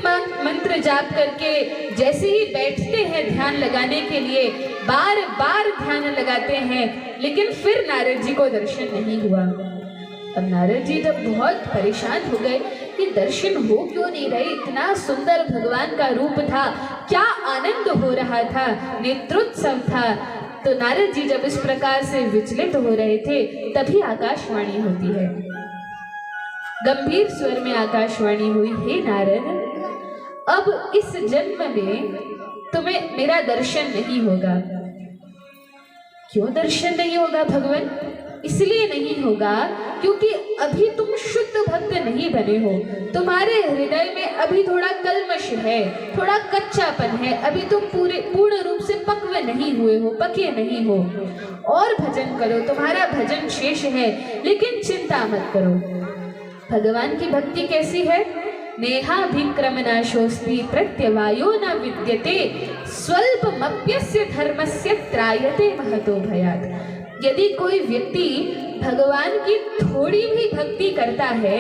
मंत्र जाप करके जैसे ही बैठते हैं ध्यान लगाने के लिए, बार बार ध्यान लगाते हैं, लेकिन फिर नारद जी को दर्शन नहीं हुआ। अब नारद जी जब बहुत परेशान हो गए कि दर्शन हो क्यों नहीं रहे, इतना सुंदर भगवान का रूप था, क्या आनंद हो रहा था, नेत्रोत्सव था। तो नारद जी जब इस प्रकार से विचलित हो रहे थे, तभी आकाशवाणी होती है। गंभीर स्वर में आकाशवाणी हुई, हे नारद, अब इस जन्म में तुम्हें मेरा दर्शन नहीं होगा। क्यों दर्शन नहीं होगा भगवान? इसलिए नहीं होगा क्योंकि अभी तुम शुद्ध भक्त नहीं बने हो, तुम्हारे हृदय में अभी थोड़ा कल्मश है, थोड़ा कच्चापन है, अभी तुम पूर्ण रूप से पक्व नहीं हुए हो, पके नहीं हो। और भजन करो, तुम्हारा भजन शेष है, लेकिन चिंता मत करो। भगवान की भक्ति कैसी है? नेहाभिक्रम नाशोस्ति प्रत्यवायो न विद्यते स्वल्पमप्यस्य धर्मस्य त्रायते महतो भयात्। यदि कोई व्यक्ति भगवान की थोड़ी भी भक्ति करता है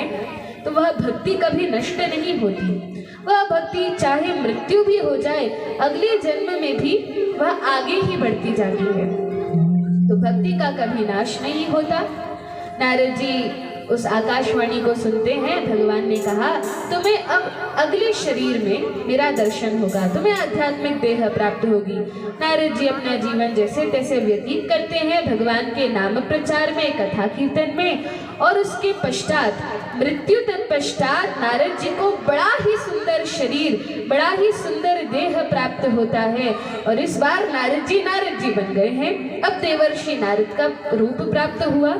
तो वह भक्ति कभी नष्ट नहीं होती। वह भक्ति चाहे मृत्यु भी हो जाए, अगले जन्म में भी वह आगे ही बढ़ती जाती है। तो भक्ति का कभी नाश नहीं होता। नारद जी उस आकाशवाणी को सुनते हैं। भगवान ने कहा, तुम्हें अब अगले शरीर में मेरा दर्शन होगा, तुम्हें आध्यात्मिक देह प्राप्त होगी। नारद जी अपना जीवन जैसे तैसे व्यतीत करते हैं भगवान के नाम प्रचार में, कथा कीर्तन में, और उसके पश्चात, मृत्यु तत्पश्चात नारद जी को बड़ा ही सुंदर शरीर, बड़ा ही सुंदर देह प्राप्त होता है। और इस बार नारद जी बन गए हैं। अब देवर्षि नारद का रूप प्राप्त हुआ।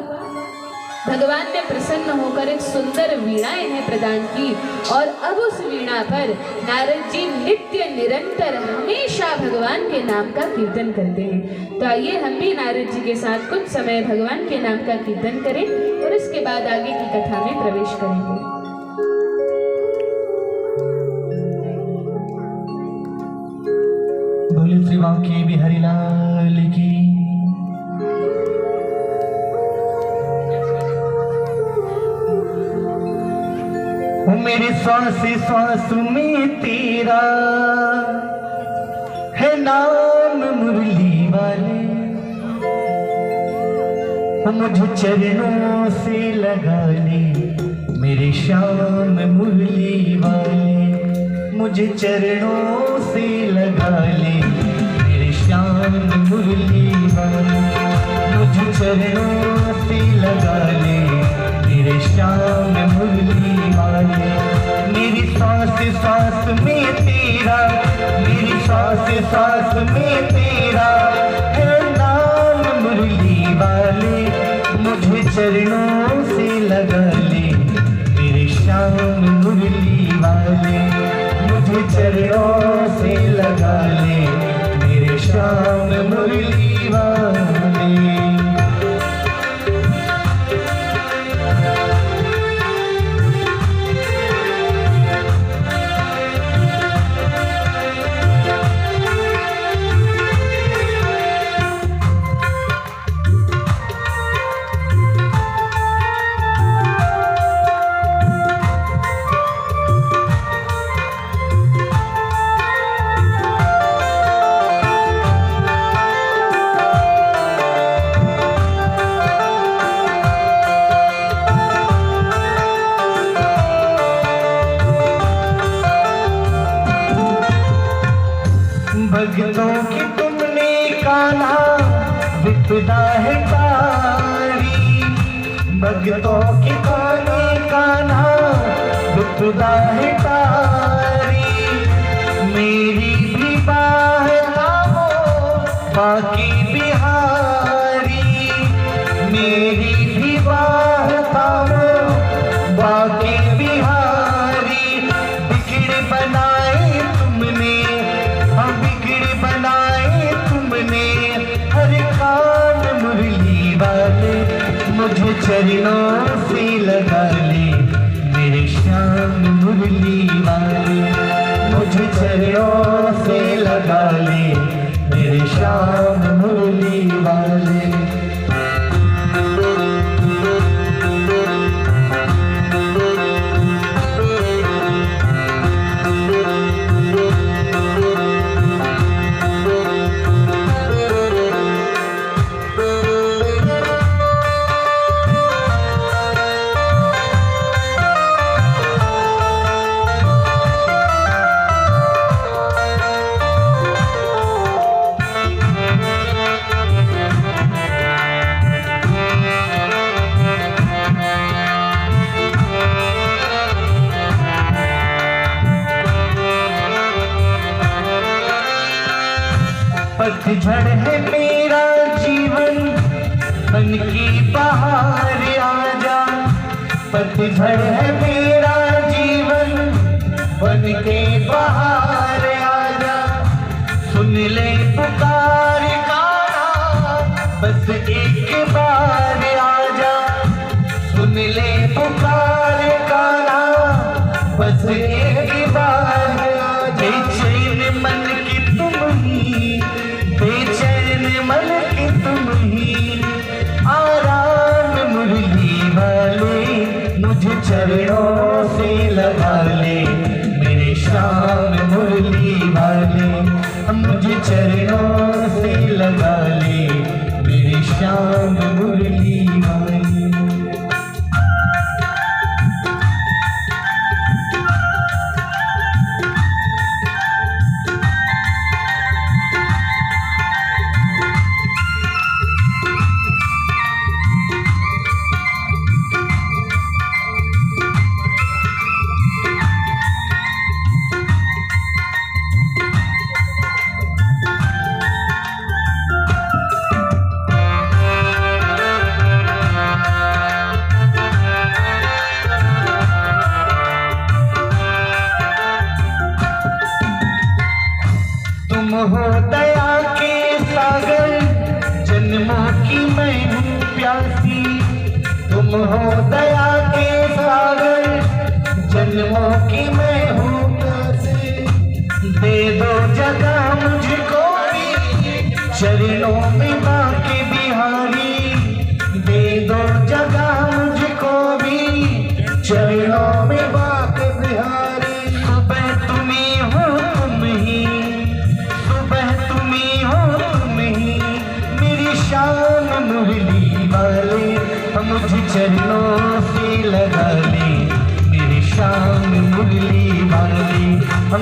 भगवान ने प्रसन्न होकर एक सुंदर वीणाएं हैं प्रदान की, और अब उस वीणा पर नारद जी नित्य निरंतर हमेशा भगवान के नाम का कीर्तन करते हैं। तो आइए हम भी नारद जी के साथ कुछ समय भगवान के नाम का कीर्तन करें और इसके बाद आगे की कथा में प्रवेश करेंगे। बोले श्री बांके बिहारी लाल की। मेरी सांस सांस में तेरा है नाम मुरली वाले, मुझे चरणों से लगा ले मेरे श्याम मुरली वाले, मुझे चरणों से लगा ले मेरे श्याम मुरली वाले, मुझे चरणों से लगा ले मेरे श्याम मुरली वाले। मेरी सांस सांस में तेरा, मेरी सांस सांस में तेरा है नाम मुरली वाले, मुझे चरणों से लगा ले मेरे श्याम मुरली वाले, मुझे चरणों से लगा ले मेरे श्याम मुरली वाले। भक्तों की तुमने कान्हा विपदा है तारी, भक्तों की तुमने कान्हा विपदा है तारी। मेरी भी बाह थामो बाकी बिहारी, मेरी भी बाह थामो बाकी बिहारी। बिगड़ बनाए तुमने, हम बिगड़ बनाए तुमने, हर कान मुरली वाले। मुझे चरणों से लगा ले मेरे श्याम मुरली वाले, मुझे चरणों से लगा ले मेरे श्याम मुरली वाले। पतझड़ है मेरा जीवन बन की बहार आजा, पतझड़ है मेरा जीवन बन के बहार आजा। सुन ले पुकार कान्हा बस एक बार आजा, सुन ले पुकार कान्हा बस एक बार आजा। बेचैन मन की तुम ही, बेचैन मन की तुम ही, आराम मुरली वाले। मुझे चरणों से लगा ले मेरे श्याम मुरली वाले, मुझे चरणों से लगा ले मेरे श्याम मुरली वाले। तुम हो दया के सागर, जन्मों की मैं हूँ प्यासी। तुम हो दया के सागर, जन्मों की मैं हूँ प्यासी। दे दो जगह मुझको भी चरणों में बाके बिहारी, दे दो जगह मुझको भी चरणों में बाके बिहारी। सुबह तुम्ही हो तुम ही, मेरी शान मुरली वाले। मुझे चरणों से लगा ले मेरी शान मुरली वाले,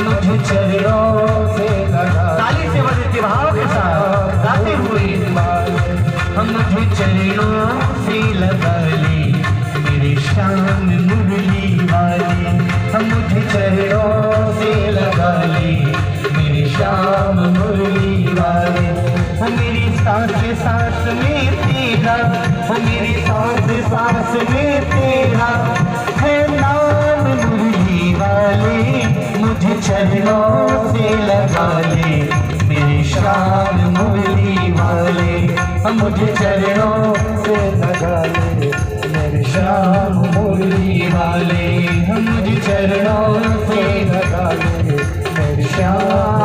मुझे चरणों से लगा। ताली से बजते भाव के साथ गाते हुए मुझे चरणों से लगा ले मेरी शान मुरली वाले, मुझे चरणों से लगा ले मेरी शाम मुरली वाले। वो मेरी सांस सांस में तेरा, वो मेरी सांस सांस में तेरा है नाम मुरली वाले। मुझे चरणों से लगा ले मेरी शाम मुरली वाले, मुझे चरणों से लगा ले मेरी शाम मुरली वाले, मुझे चरणों से लगा ले मेरी शाम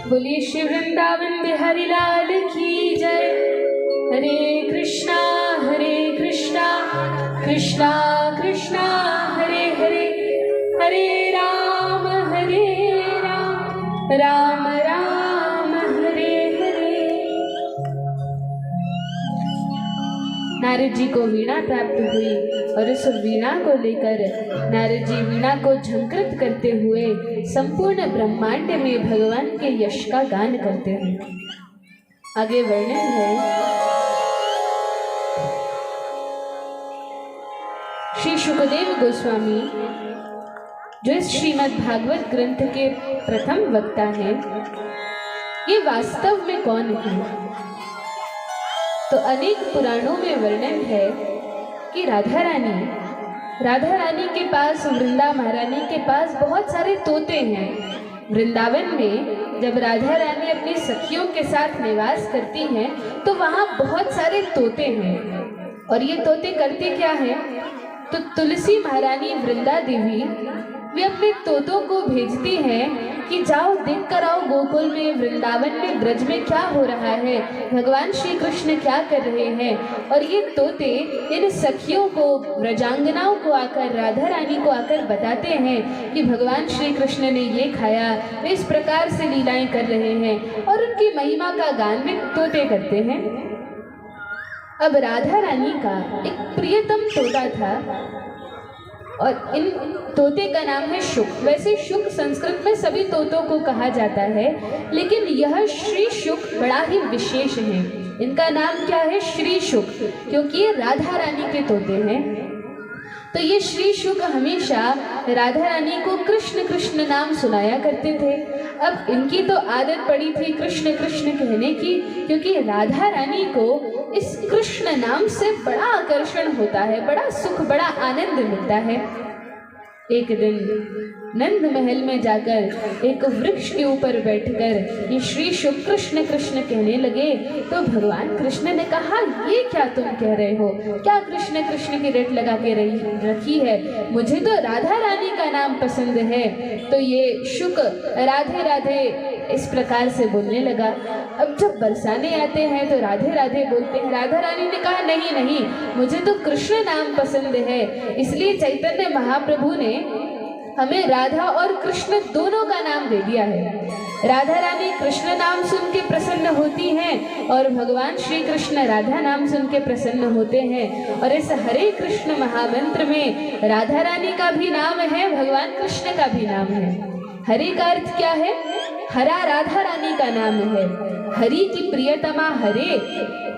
बोलिए शिव वृंदावन बिहारी लाल की जय। हरे कृष्णा कृष्णा कृष्णा कृष्णा राम राम हरे हरे। नारद जी को वीणा प्राप्त हुई और उस वीणा को लेकर नारद जी वीणा को झंकृत करते हुए संपूर्ण ब्रह्मांड में भगवान के यश का गान करते हैं। आगे वर्णन है, श्री शुकदेव गोस्वामी जो इस श्रीमद् भागवत ग्रंथ के प्रथम वक्ता हैं, ये वास्तव में कौन है? तो अनेक पुराणों में वर्णन है कि राधा रानी के पास, वृंदा महारानी के पास बहुत सारे तोते हैं। वृंदावन में जब राधा रानी अपनी सखियों के साथ निवास करती हैं तो वहाँ बहुत सारे तोते हैं। और ये तोते करते क्या है? तो तुलसी महारानी वृंदा देवी वे अपने तोतों को भेजती हैं कि जाओ देख कर आओ गोकुल में, वृंदावन में, ब्रज में क्या हो रहा है, भगवान श्री कृष्ण क्या कर रहे हैं। और ये तोते इन सखियों को, व्रजांगनाओं को आकर, राधा रानी को आकर बताते हैं कि भगवान श्री कृष्ण ने ये खाया, वे इस प्रकार से लीलाएं कर रहे हैं और उनकी महिमा का गान भी तोते करते हैं। अब राधा रानी का एक प्रियतम तोता था और इन तोते का नाम है शुक। वैसे शुक संस्कृत में सभी तोतों को कहा जाता है, लेकिन यह श्री शुक बड़ा ही विशेष है। इनका नाम क्या है? श्री शुक, क्योंकि ये राधा रानी के तोते हैं। तो ये श्री शुक हमेशा राधा रानी को कृष्ण कृष्ण नाम सुनाया करते थे। अब इनकी तो आदत पड़ी थी कृष्ण कृष्ण कहने की, क्योंकि राधा रानी को इस कृष्ण नाम से बड़ा आकर्षण होता है, बड़ा सुख, बड़ा आनंद मिलता है। एक दिन नंद महल में जाकर एक वृक्ष के ऊपर बैठकर ये श्री शुक कृष्ण कृष्ण कहने लगे तो भगवान कृष्ण ने कहा, ये क्या तुम कह रहे हो? क्या कृष्ण कृष्ण की रट लगा के रखी है? मुझे तो राधा रानी का नाम पसंद है। तो ये शुक राधे राधे इस प्रकार से बोलने लगा। अब जब बरसाने आते हैं तो राधे राधे बोलते हैं। राधा रानी ने कहा, नहीं नहीं, मुझे तो कृष्ण नाम पसंद है। इसलिए चैतन्य महाप्रभु ने हमें राधा और कृष्ण दोनों का नाम दे दिया है। राधा रानी कृष्ण नाम सुन के प्रसन्न होती हैं और भगवान श्री कृष्ण राधा नाम सुन के प्रसन्न होते हैं। और इस हरे कृष्ण महामंत्र में राधा रानी का भी नाम है, भगवान कृष्ण का भी नाम है। हरि का अर्थ क्या है? हरा राधा रानी का नाम है। हरि की प्रियतमा हरे,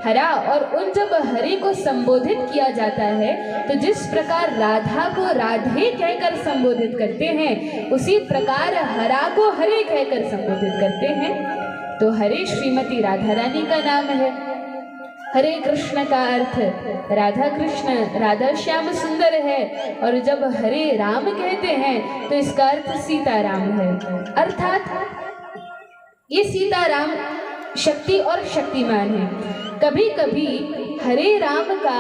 हरा। और उन जब हरे को संबोधित किया जाता है तो जिस प्रकार राधा को राधे कहकर संबोधित करते हैं, उसी प्रकार हरा को हरे कहकर संबोधित करते हैं। तो हरे श्रीमती राधा रानी का नाम है। हरे कृष्ण का अर्थ राधा कृष्ण, राधा श्याम सुंदर है। और जब हरे राम कहते हैं तो इसका अर्थ सीताराम है। अर्थात ये सीताराम शक्ति और शक्तिमान है। कभी कभी हरे राम का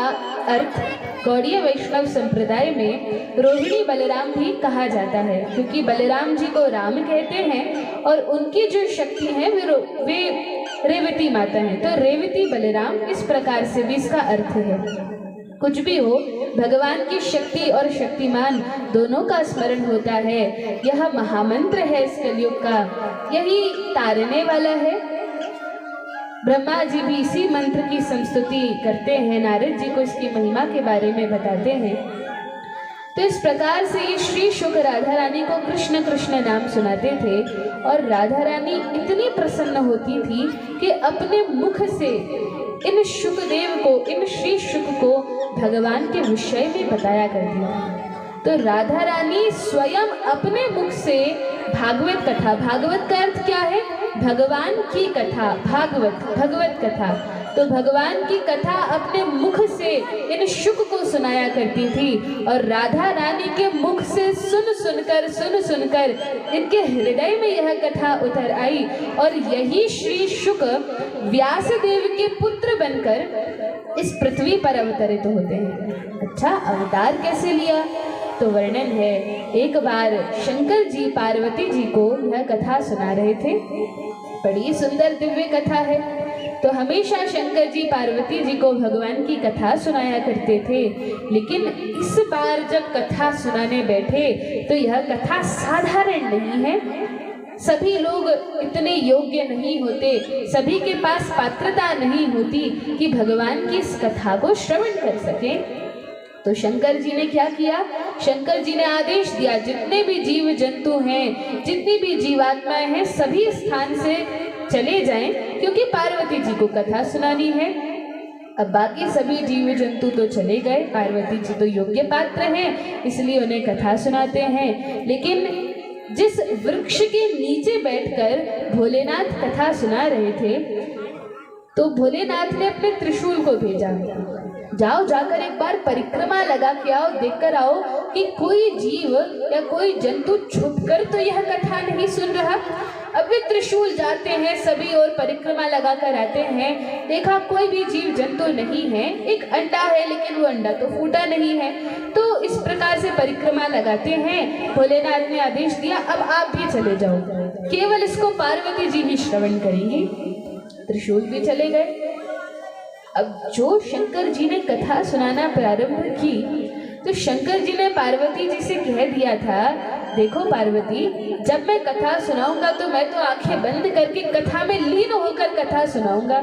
अर्थ गौड़ीय वैष्णव संप्रदाय में रोहिणी बलराम भी कहा जाता है, क्योंकि बलराम जी को राम कहते हैं और उनकी जो शक्ति है वे रेवती माता है। तो रेवती बलराम, इस प्रकार से भी इसका अर्थ है। कुछ भी हो, भगवान की शक्ति और शक्तिमान दोनों का स्मरण होता है। यह महामंत्र है इस कलयुग का, यही तारने वाला है। ब्रह्मा जी भी इसी मंत्र की संस्तुति करते हैं, नारद जी को इसकी महिमा के बारे में बताते हैं। तो इस प्रकार से ये श्री शुक राधा रानी को कृष्ण कृष्ण नाम सुनाते थे और राधा रानी इतनी प्रसन्न होती थी कि अपने मुख से इन शुकदेव को, इन श्री शुक को भगवान के विषय में बताया करती थी। तो राधा रानी स्वयं अपने मुख से भागवत कथा, भागवत का अर्थ क्या है? भगवान की कथा, भागवत, भगवत कथा। तो भगवान की कथा अपने मुख से इन शुक को सुनाया करती थी और राधा रानी के मुख से सुन सुनकर इनके हृदय में यह कथा उतर आई और यही श्री शुक व्यास देव के पुत्र बनकर इस पृथ्वी पर अवतरित होते हैं। अच्छा, अवतार कैसे लिया? तो वर्णन है, एक बार शंकर जी पार्वती जी को यह कथा सुना रहे थे। बड़ी सुंदर दिव्य कथा है। तो हमेशा शंकर जी पार्वती जी को भगवान की कथा सुनाया करते थे, लेकिन इस बार जब कथा सुनाने बैठे तो यह कथा साधारण नहीं है। सभी लोग इतने योग्य नहीं होते, सभी के पास पात्रता नहीं होती कि भगवान की इस कथा को श्रवण कर सकें। तो शंकर जी ने क्या किया? शंकर जी ने आदेश दिया, जितने भी जीव जंतु हैं, जितनी भी जीवात्माएं हैं, सभी स्थान से चले जाएं, क्योंकि पार्वती जी को कथा सुनानी है। अब बाकी सभी जीव जंतु तो चले गए, पार्वती जी तो योग्य पात्र हैं, इसलिए उन्हें कथा सुनाते हैं। लेकिन जिस वृक्ष के नीचे बैठकर भोलेनाथ कथा सुना रहे थे, तो भोलेनाथ ने अपने त्रिशूल को भेजा, जाओ जाकर एक बार परिक्रमा लगा के आओ, देखकर आओ कि कोई जीव या कोई जंतु छुपकर तो यह कथा नहीं सुन रहा। अब वे त्रिशूल जाते हैं, सभी और परिक्रमा लगाकर आते हैं, देखा कोई भी जीव जंतु नहीं है, एक अंडा है लेकिन वो अंडा तो फूटा नहीं है। तो इस प्रकार से परिक्रमा लगाते हैं। भोलेनाथ ने आदेश दिया, अब आप भी चले जाओ, केवल इसको पार्वती जी ही श्रवण करेंगी। त्रिशूल भी चले गए। अब जो शंकर जी ने कथा सुनाना प्रारंभ की, तो शंकर जी ने पार्वती जी से कह दिया था, देखो पार्वती, जब मैं कथा सुनाऊंगा तो मैं तो आंखें बंद करके कथा में लीन होकर कथा सुनाऊंगा,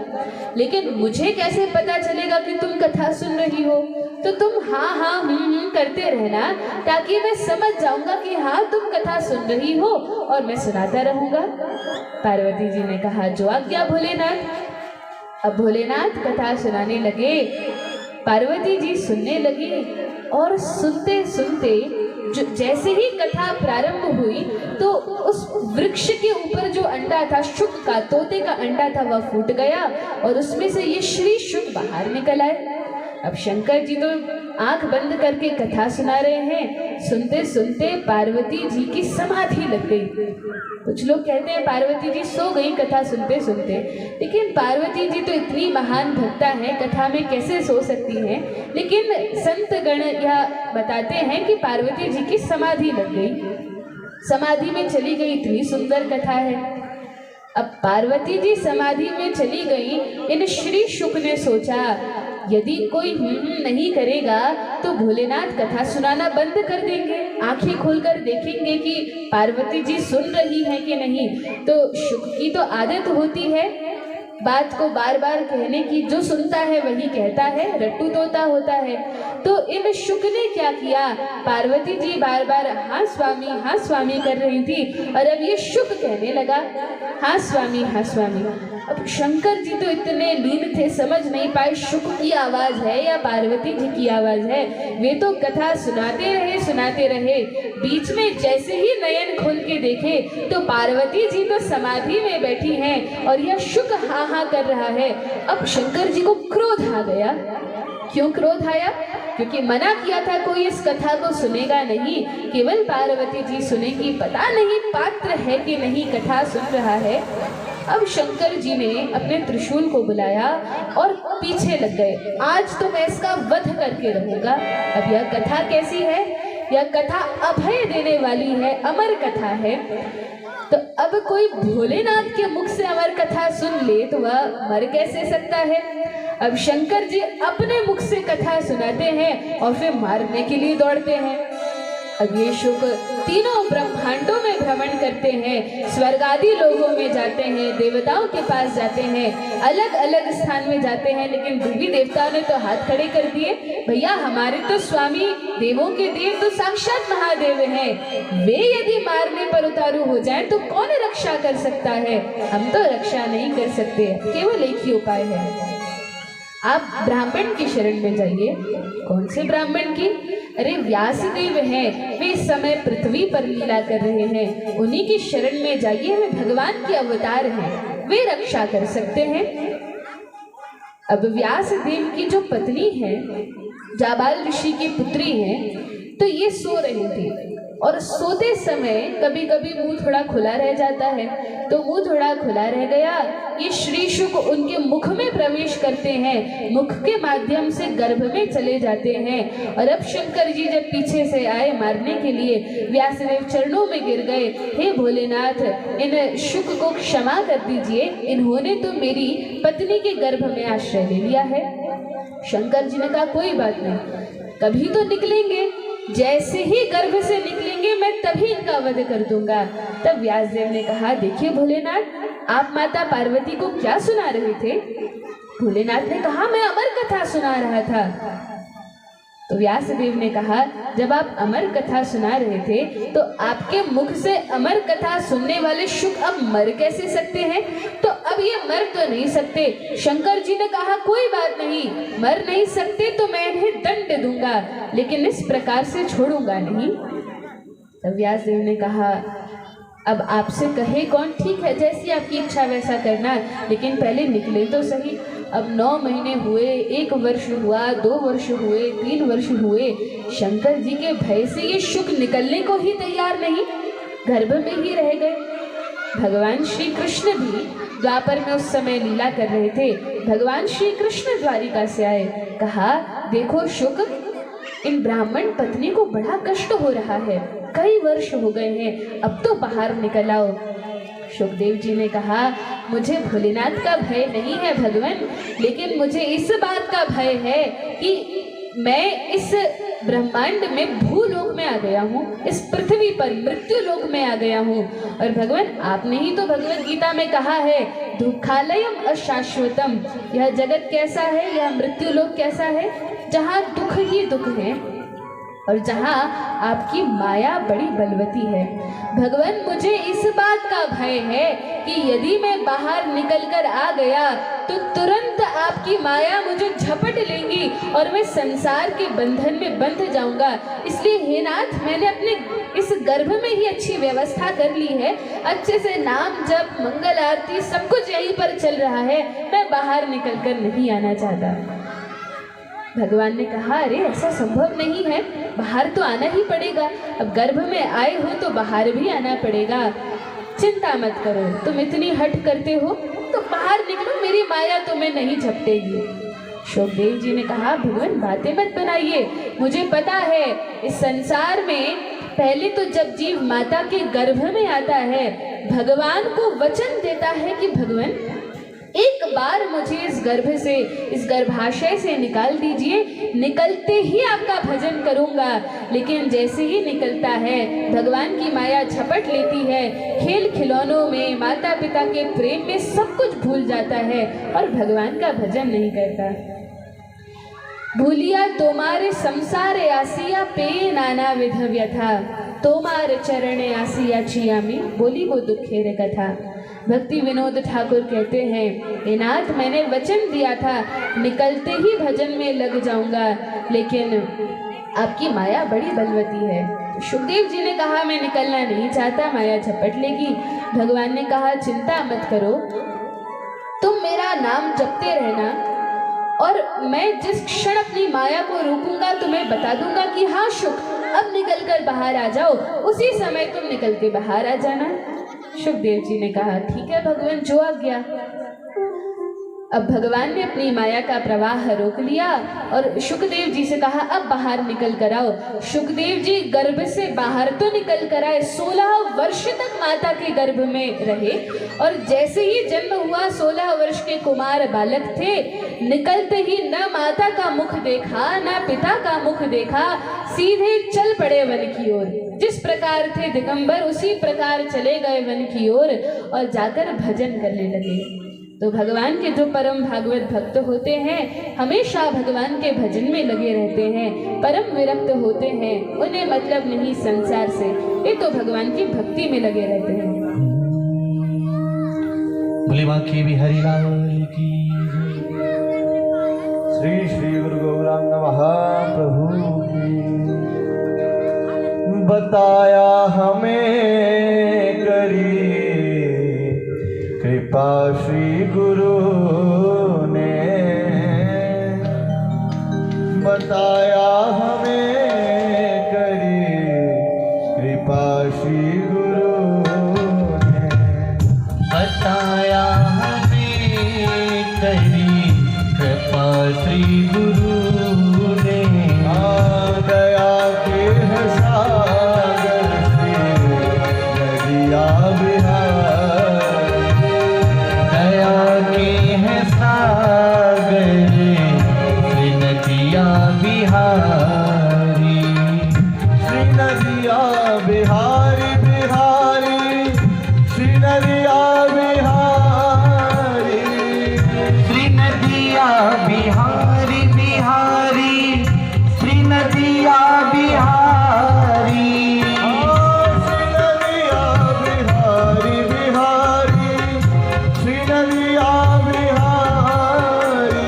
लेकिन मुझे कैसे पता चलेगा कि तुम कथा सुन रही हो? तो तुम हाँ हाँ करते रहना, ताकि मैं समझ जाऊंगा कि हाँ तुम कथा सुन रही हो, और मैं सुनाता रहूंगा। पार्वती जी ने कहा, जो आज्ञा भोलेनाथ। अब भोलेनाथ कथा सुनाने लगे, पार्वती जी सुनने लगी, और सुनते सुनते जैसे ही कथा प्रारंभ हुई, तो उस वृक्ष के ऊपर जो अंडा था, शुक का, तोते का अंडा था, वह फूट गया और उसमें से ये श्री शुक बाहर निकल आए। अब शंकर जी तो आंख बंद करके कथा सुना रहे हैं, सुनते सुनते पार्वती जी की समाधि लग गई। कुछ लोग कहते हैं पार्वती जी सो गई कथा सुनते सुनते, लेकिन पार्वती जी तो इतनी महान भक्ता है, कथा में कैसे सो सकती हैं? लेकिन संत गण यह बताते हैं कि पार्वती जी की समाधि लग गई, समाधि में चली गई। इतनी सुंदर कथा है। अब पार्वती जी समाधि में चली गई। इन श्री शुक ने सोचा, यदि कोई नहीं करेगा तो भोलेनाथ कथा सुनाना बंद कर देंगे, आंखें खोलकर देखेंगे कि पार्वती जी सुन रही है कि नहीं। तो शुक की तो आदत होती है बात को बार बार कहने की, जो सुनता है वही कहता है, रट्टू तोता होता है। तो इन शुक ने क्या किया, पार्वती जी बार बार हाँ स्वामी कर रही थी, और अब ये शुक कहने लगा हाँ स्वामी हाँ स्वामी। अब शंकर जी तो इतने लीन थे, समझ नहीं पाए शुक की आवाज है या पार्वती जी की आवाज है। वे तो कथा सुनाते रहे, बीच में जैसे ही नयन खोल के देखे तो पार्वती जी तो समाधि में बैठी हैं और यह शुक हाँ हाँ कर रहा है। अब शंकर जी को क्रोध आ गया। क्यों क्रोध आया? क्योंकि मना किया था कोई इस कथा को सुनेगा नहीं, केवल पार्वती जी सुनेगी। पता नहीं पात्र है कि नहीं कथा सुन रहा है। अब शंकर जी ने अपने त्रिशूल को बुलाया और पीछे लग गए। आज तो मैं इसका वध करके रहूंगा। अब यह कथा कैसी है? यह कथा अभय देने वाली है, अमर कथा है। तो अब कोई भोलेनाथ के मुख से अमर कथा सुन ले तो वह मर कैसे सकता है? अब शंकर जी अपने मुख से कथा सुनाते हैं और फिर मारने के लिए दौड़ते हैं। अब ये शुक तीनों ब्रह्मांडों में भ्रमण करते हैं, स्वर्ग आदि लोगों में जाते हैं, देवताओं के पास जाते हैं, अलग अलग स्थान में जाते हैं। लेकिन देवी देवताओं ने तो हाथ खड़े कर दिए, भैया हमारे तो स्वामी देवों के देव तो साक्षात महादेव हैं, वे यदि मारने पर उतारू हो जाए तो कौन रक्षा कर सकता है? हम तो रक्षा नहीं कर सकते। केवल एक ही उपाय है, आप ब्राह्मण की शरण में जाइए। कौन से ब्राह्मण की? अरे व्यासदेव हैं, वे इस समय पृथ्वी पर लीला कर रहे हैं, उन्हीं की शरण में जाइए। वे भगवान के अवतार हैं, वे रक्षा कर सकते हैं। अब व्यासदेव की जो पत्नी है, जाबाल ऋषि की पुत्री है, तो ये सो रही थी और सोते समय कभी कभी मुंह थोड़ा खुला रह जाता है, तो मुंह थोड़ा खुला रह गया। ये श्री शुक उनके मुख में प्रवेश करते हैं, मुख के माध्यम से गर्भ में चले जाते हैं। और अब शंकर जी जब पीछे से आए मारने के लिए, व्यासदेव चरणों में गिर गए। हे भोलेनाथ, इन शुक को क्षमा कर दीजिए, इन्होंने तो मेरी पत्नी के गर्भ में आश्रय ले लिया है। शंकर जी ने कहा कोई बात नहीं, कभी तो निकलेंगे, जैसे ही गर्भ से निकलेंगे मैं तभी इनका वध कर दूंगा। तब व्यासदेव ने कहा, देखिए भोलेनाथ, आप माता पार्वती को क्या सुना रहे थे? भोलेनाथ ने कहा, मैं अमर कथा सुना रहा था। तो व्यासदेव ने कहा, जब आप अमर कथा सुना रहे थे तो आपके मुख से अमर कथा सुनने वाले शुक अब मर कैसे सकते हैं? तो अब ये मर तो नहीं सकते। शंकर जी ने कहा, कोई बात नहीं, मर नहीं सकते तो मैं इन्हें दंड दूंगा, लेकिन इस प्रकार से छोड़ूंगा नहीं। तब व्यासदेव ने कहा, अब आपसे कहे कौन, ठीक है, जैसी आपकी इच्छा वैसा करना, लेकिन पहले निकले तो सही। अब 9 महीने हुए, 1 वर्ष हुआ, 2 वर्ष हुए, 3 वर्ष हुए, शंकर जी के भय से ये शुक निकलने को ही तैयार नहीं, गर्भ में ही रह गए। भगवान श्री कृष्ण भी द्वापर में उस समय लीला कर रहे थे। भगवान श्री कृष्ण द्वारिका से आए, कहा, देखो शुक, इन ब्राह्मण पत्नी को बड़ा कष्ट हो रहा है, कई वर्ष हो गए हैं, अब तो बाहर निकल आओ। शुकदेव जी ने कहा, मुझे भोलेनाथ का भय नहीं है भगवान, लेकिन मुझे इस बात का भय है कि मैं इस ब्रह्मांड में भूलोक में आ गया हूँ, इस पृथ्वी पर मृत्यु लोक में आ गया हूँ। और भगवान, आपने ही तो भगवत गीता में कहा है, दुखालयम अशाश्वतम, यह जगत कैसा है, यह मृत्यु लोक कैसा है, जहाँ दुख ही दुख है और जहाँ आपकी माया बड़ी बलवती है। भगवान, मुझे इस बात का भय है कि यदि मैं बाहर निकलकर आ गया तो तुरंत आपकी माया मुझे झपट लेंगी और मैं संसार के बंधन में बंध जाऊंगा। इसलिए हे नाथ, मैंने अपने इस गर्भ में ही अच्छी व्यवस्था कर ली है, अच्छे से नाम जप, मंगल आरती सब कुछ यहीं पर चल रहा है, मैं बाहर निकलकर नहीं आना चाहता। भगवान ने कहा, अरे ऐसा संभव नहीं है, बाहर तो आना ही पड़ेगा, अब गर्भ में आए हो तो बाहर भी आना पड़ेगा। चिंता मत करो, तुम इतनी हट करते हो तो बाहर निकलो, मेरी माया तुम्हें नहीं झपटेगी। शुकदेव जी ने कहा, भगवान बातें मत बनाइए, मुझे पता है इस संसार में पहले तो जब जीव माता के गर्भ में आता है, भगवान को वचन देता है कि भगवान एक बार मुझे इस गर्भ से, इस गर्भाशय से निकाल दीजिए, निकलते ही आपका भजन करूंगा। लेकिन जैसे ही निकलता है, भगवान की माया झपट लेती है, खेल खिलौनों में, माता पिता के प्रेम में सब कुछ भूल जाता है और भगवान का भजन नहीं करता। भूलिया तोमारे संसारे आसिया पे नाना विध व्यथा, तोमार चरणे आसिया छियामी, बोली वो दुखेर कथा। भक्ति विनोद ठाकुर कहते हैं, हे नाथ, मैंने वचन दिया था निकलते ही भजन में लग जाऊंगा, लेकिन आपकी माया बड़ी बलवती है। शुकदेव जी ने कहा, मैं निकलना नहीं चाहता, माया झपट लेगी। भगवान ने कहा, चिंता मत करो, तुम मेरा नाम जपते रहना और मैं जिस क्षण अपनी माया को रोकूंगा तुम्हें बता दूंगा कि हाँ शुक, अब निकलकर बाहर आ जाओ, उसी समय तुम निकल के बाहर आ जाना। शुकदेव जी ने कहा, ठीक है भगवान, जो आज्ञा। अब भगवान ने अपनी माया का प्रवाह रोक लिया और शुकदेव जी से कहा, अब बाहर निकल कर आओ। शुकदेव जी गर्भ से बाहर तो निकल कर आए, 16 वर्ष तक माता के गर्भ में रहे और जैसे ही जन्म हुआ 16 वर्ष के कुमार बालक थे, निकलते ही न माता का मुख देखा न पिता का मुख देखा, सीधे चल पड़े वन की ओर। जिस प्रकार थे दिगंबर उसी प्रकार चले गए वन की ओर और जाकर भजन करने लगे। तो भगवान के जो परम भागवत भक्त होते हैं, हमेशा भगवान के भजन में लगे रहते हैं, परम विरक्त होते हैं, उन्हें मतलब नहीं संसार से, ये तो भगवान की भक्ति में लगे रहते हैं। बोले बांके बिहारी लाल की श्री श्री गुरु गौरांग महाप्रभु की। बताया हमें करी कृपा श्री गुरु ने, बताया हमें करी कृपा श्री गुरु ने, बताया हमें करी कृपा श्री गुरु ने। दया के सागर से नदिया बिहार, दया के है सागर से नदिया बिहारी। बिहारी बिहारी श्री नदिया बिहारी श्री नदिया बिहारी बिहारी श्री नदिया बिहारी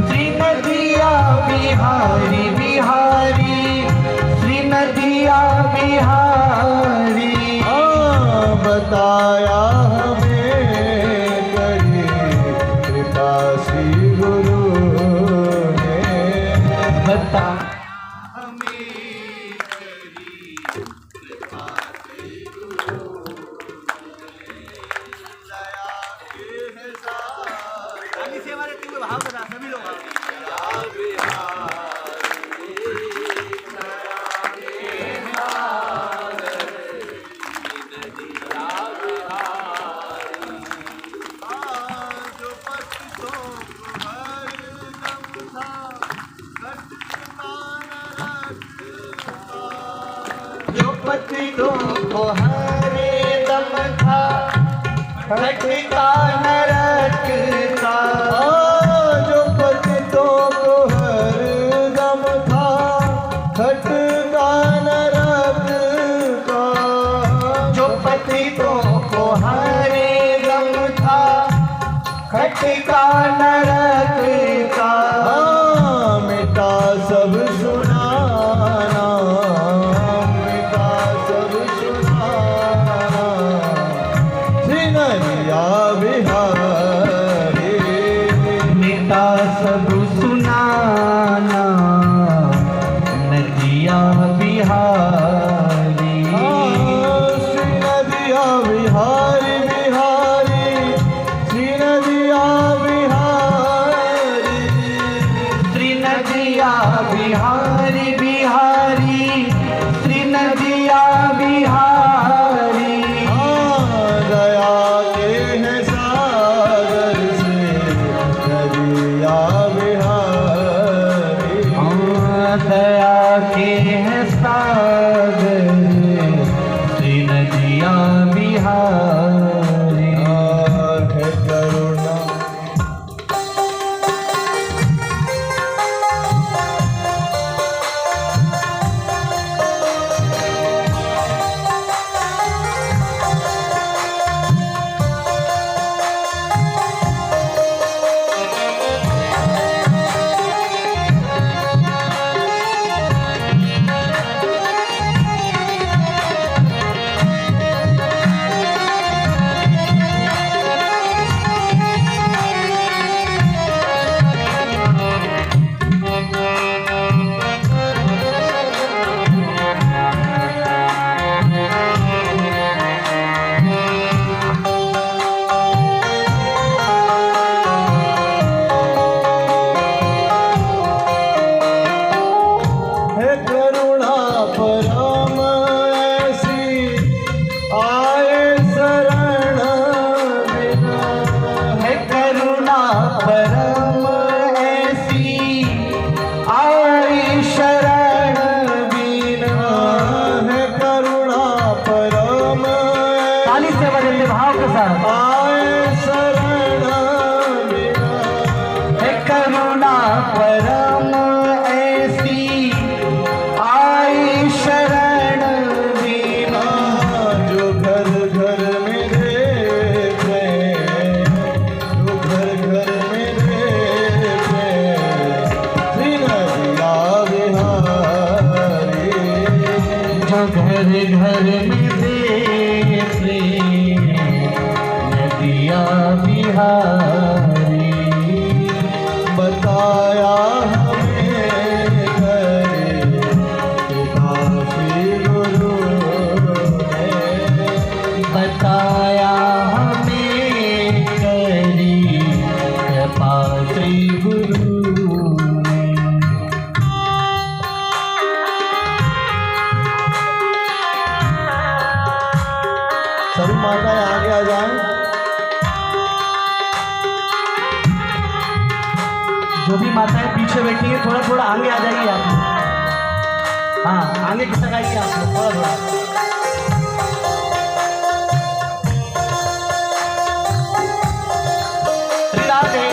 श्री नदिया बिहारी बिहारी श्री नदिया बिहारी बताया हमें करी कृपा श्री गुरु ने बता जो पतितों को हरे दम था खटका नरक का जो पतितों को हर दम था खटका नरक का जो पतितों को हरे दम था खटका नरक का मिटा सब सुनाना मिटा सब सुनाना श्री नदिया बिहारी मिटा सब सुनाना नदिया बिहारी श्री नदिया बिहारी बिहारी श्री नदिया बिहारी श्री नदिया बिहारी बिहारी श्री नदिया बिहारी दया के हैं सागर से नदिया बिहारी दया के हैं सागर श्री नदिया बिहारी है करुणा है करुणा परम ऐसी आए शरण बिना है करुणा परम ऐसी आई शरण बिना है करुणा परम ताली से बदलते भाव के साथ आए शरण बिना है करुणा परम ऐसी आई शरण बिना जो घर घर में देखे जो घर घर में देखे श्री नदिया बिहारी जो घर घर में देखे नदिया बिहारी बताया हमें करे पिता श्री गुरु ने बताया हमें करी कृपा श्री गुरु ने सभी माताएं आगे आ जाएं। जो भी माताएं पीछे बैठी हैं थोड़ा थोड़ा आगे आ जाइए आप लोग। हाँ आगे खिसक आइए आप लोग थोड़ा थोड़ा। श्री राधे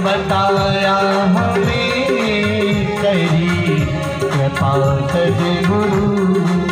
बताया हमें तेरी कृपा सद्गुरु